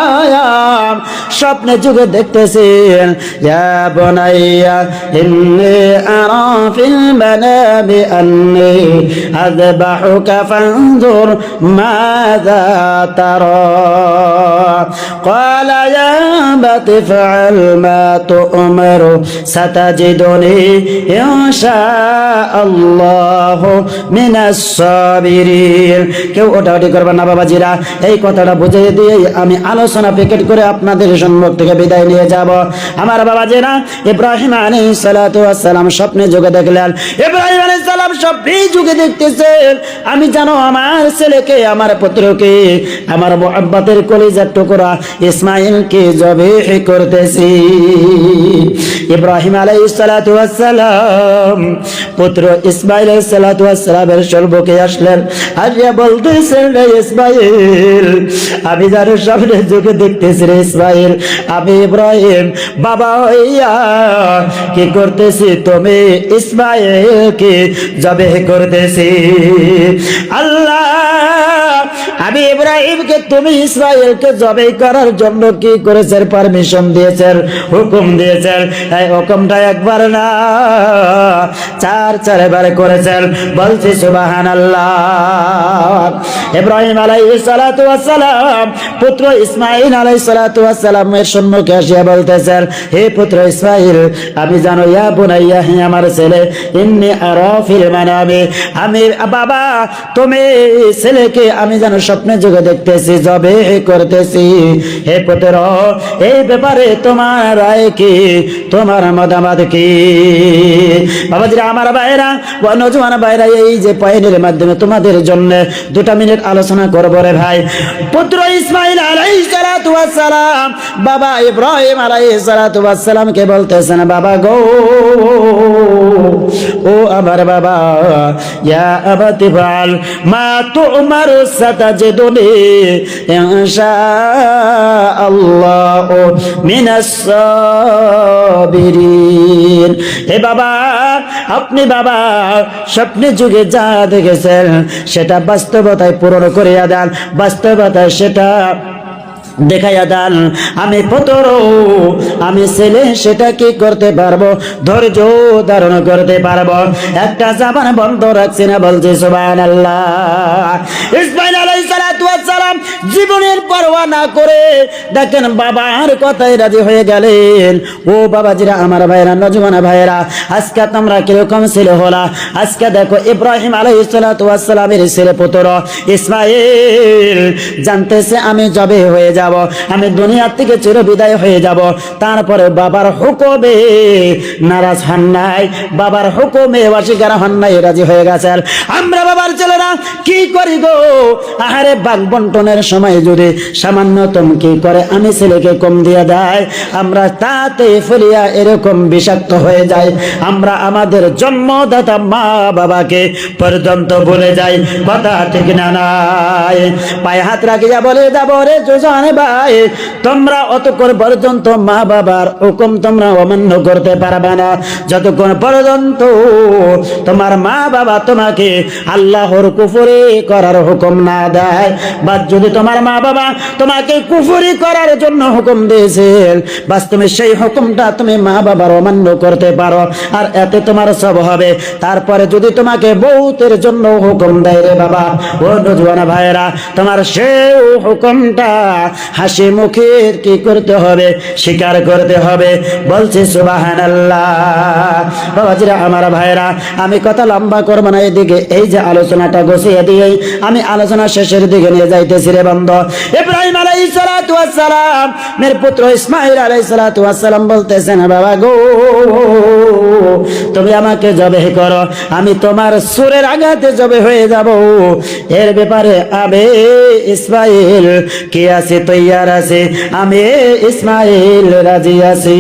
সালাম স্বপ্নে যুগে দেখতেছেন, ইয়া বুনাইয়া ইন্নী আরা ফিল মানামি আন্নী আযবাহুকা ফানজুর মাযা তারা। ক্বালা ইয়া تفعل ما تؤمر ستجدني إن شاء الله من الصابرين। কেউ ওটাওটি করবেন না বাবাজিরা, এই কথাটা বুঝিয়ে দিয়ে আমি আলোচনা প্যাকেট করে আপনাদের সম্মুখ থেকে বিদায় নিয়ে যাব। আমার বাবাজিরা, ইব্রাহিম আলাইহিস সালাতু ওয়াস সালাম স্বপ্নে যুগে দেখলেন। ইব্রাহিম আলাইহিস সালাম স্বপ্নে যুগে দেখতেছেন, আমি জানো আমার ছেলেকে, আমার পুত্রকে, আমার মুহাব্বতের কলিজার টুকরা ইসমাইলকে জবাই করতেছি। ইব্রাহিম আলাইহিস সালাতু ওয়াস সালাম পুত্র ইসমাইল আলাইহিস সালাতু ওয়াস সালামের সম্মুখে আসলেন, আসিয়া বলতেছেন, রে ইসমাইল, আমি জানো সামনে যুগে দেখতেছি রে ইসমাইল, আমি ইব্রাহিম বাবা হইয়া কি করতেছি? তুমি ইসমাইলকে জবাই করতেছি। আল্লাহ, আমি ইব্রাহিমকে, তুমি ইসমাইলকে জবাই করার জন্য কি করেছেন? পারমিশন দিয়েছেন, হুকুম দিয়েছেন। এই হুকুমটা একবার না, চারবার করেছেন। বলছি সুবহানাল্লাহ। ইব্রাহিম আলাইহিস সালাতু ওয়াস সালাম পুত্র ইসমাইল আলাইহিস সালাতু ওয়াস সালামের সম্মুখে আসিয়া বলতেছেন, হে পুত্র ইসমাইল, আমি জানো, ইয়া বুনাইয়া, হে আমার ছেলে, ইন্নী আরা ফিল মানামি, আমি বাবা, তুমি ছেলেকে আমি জানো স্বপ্নে যুগে দেখতেছি, জবাই করতেছি। হে পুত্র, এই ব্যাপারে তোমার রায় কি? তোমার মতামত কি? বাবাজিরা, আমার ভাইরা, নওজোয়ান ভাইরা, এই যে পয়েন্টের মাধ্যমে তোমাদের জন্য 2 মিনিট আলোচনা করব রে ভাই। পুত্র ইসমাইল আলাইহিস সালাতু ওয়াস সালাম বাবা ইব্রাহিম আলাইহিস সালাতু ওয়াস সালামকে বলতেছেন, বাবা গো, ও আমার বাবা, ইয়া আবাতি ফাল মা তুমারু সাতাজিদুনি ইনশাআল্লাহ মিনাস সাবিরিন। হে বাবা, আপনি বাবা স্বপ্নে যুগে যা দেখেছেন সেটা বাস্তবতায় পূরণ করিয়া দেন, বাস্তবতায় সেটা দেখাইয়া দেন। আমি পুত্র, আমি ছেলে, সেটা কি করতে পারবো? ধৈর্য ধারণ করতে পারবো। একটা জবান বন্ধ রাখছি না, বলছি সুবহানাল্লাহ। ইসমাইল আলাইহিস সালাতু ওয়াস সালাম জীবনের পরোয়া না করে দেখেন বাবার কথায় রাজি হয়ে গেলেন। ও বাবাজিরা, আমার ভাইরা, নওজোয়ান ভাইরা, আজকে তোমরা কিরকম ছেলে হলা? আজকে দেখো, ইব্রাহিম আলাইহিস সালাতু ওয়াস সালামের ছেলে পুত্র ইসমাইল জানতেছে আমি জবাই হয়ে যাব, আমি দুনিয়া থেকে চির বিদায় হয়ে যাব। তারপরে বাবার হুকুমে নারাজ হন নাই, বাবার হুকুমে অস্বীকার হন নাই, রাজি হয়ে গেছেন। আমরা বাবার ছেলেরা কি করি গো? আহারে, ভাগ বন্টনের সময় যদি সামান্যতম কি করে আমি ছেলেকে কম দিয়ে দেয়, আমরা তাতে ফলিয়া এরকম বিষাক্ত হয়ে যায়। আমরা আমাদের জন্মদাতা মা বাবাকে পর্যন্ত ভুলে যাই। কথা ঠিক না নাই? পায়ে হাত রাখিয়া বলে যাব, রে জোজানে ভাই, তোমরা অতক্ষণ পর্যন্ত মা বাবার হুকুম তোমরা অমান্য করতে পারবে না যতক্ষণ পর্যন্ত তোমার মা বাবা তোমাকে আল্লাহর কুফরি করার হুকুম না দেয়। বা যদি তোমার মা বাবা তোমাকে কুফরি করার জন্য হুকুম দিয়েছেন, বাস তুমি সেই হুকুমটা তুমি মা বাবার অমান্য করতে পারো, আর এতে তোমার সব হবে। তারপরে যদি তোমাকে বউতের জন্য হুকুম দেয় রে বাবা, ও নজওয়ান ভাইরা, তোমার সেই হুকুমটা হাসি মুখে কি করতে হবে, স্বীকার করতে হবে। বলছে সুবহানাল্লাহ। বাবাজিরা আমার ভাইরা, আমি কথা লম্বা করবো না, এদিকে এই যে আলোচনাটা গুছিয়ে দিয়ে আমি আলোচনা শেষের দিকে নিয়ে যাইতেছি রে বন্ধু। ইব্রাহিম আলাইহিস সালাতু ওয়াস সালাম মের পুত্র ইসমাঈল আলাইহিস সালাতু ওয়াস সালাম বলতেছেন, বাবা গো, তুমি আমাকে জবেহ করো, আমি তোমার সুরের আঘাতে জবে হয়ে যাব। এর ব্যাপারে আমি ইসমাঈল কি আছে, তৈয়ার আছে, আমি ইসমাঈল রাজি আছি।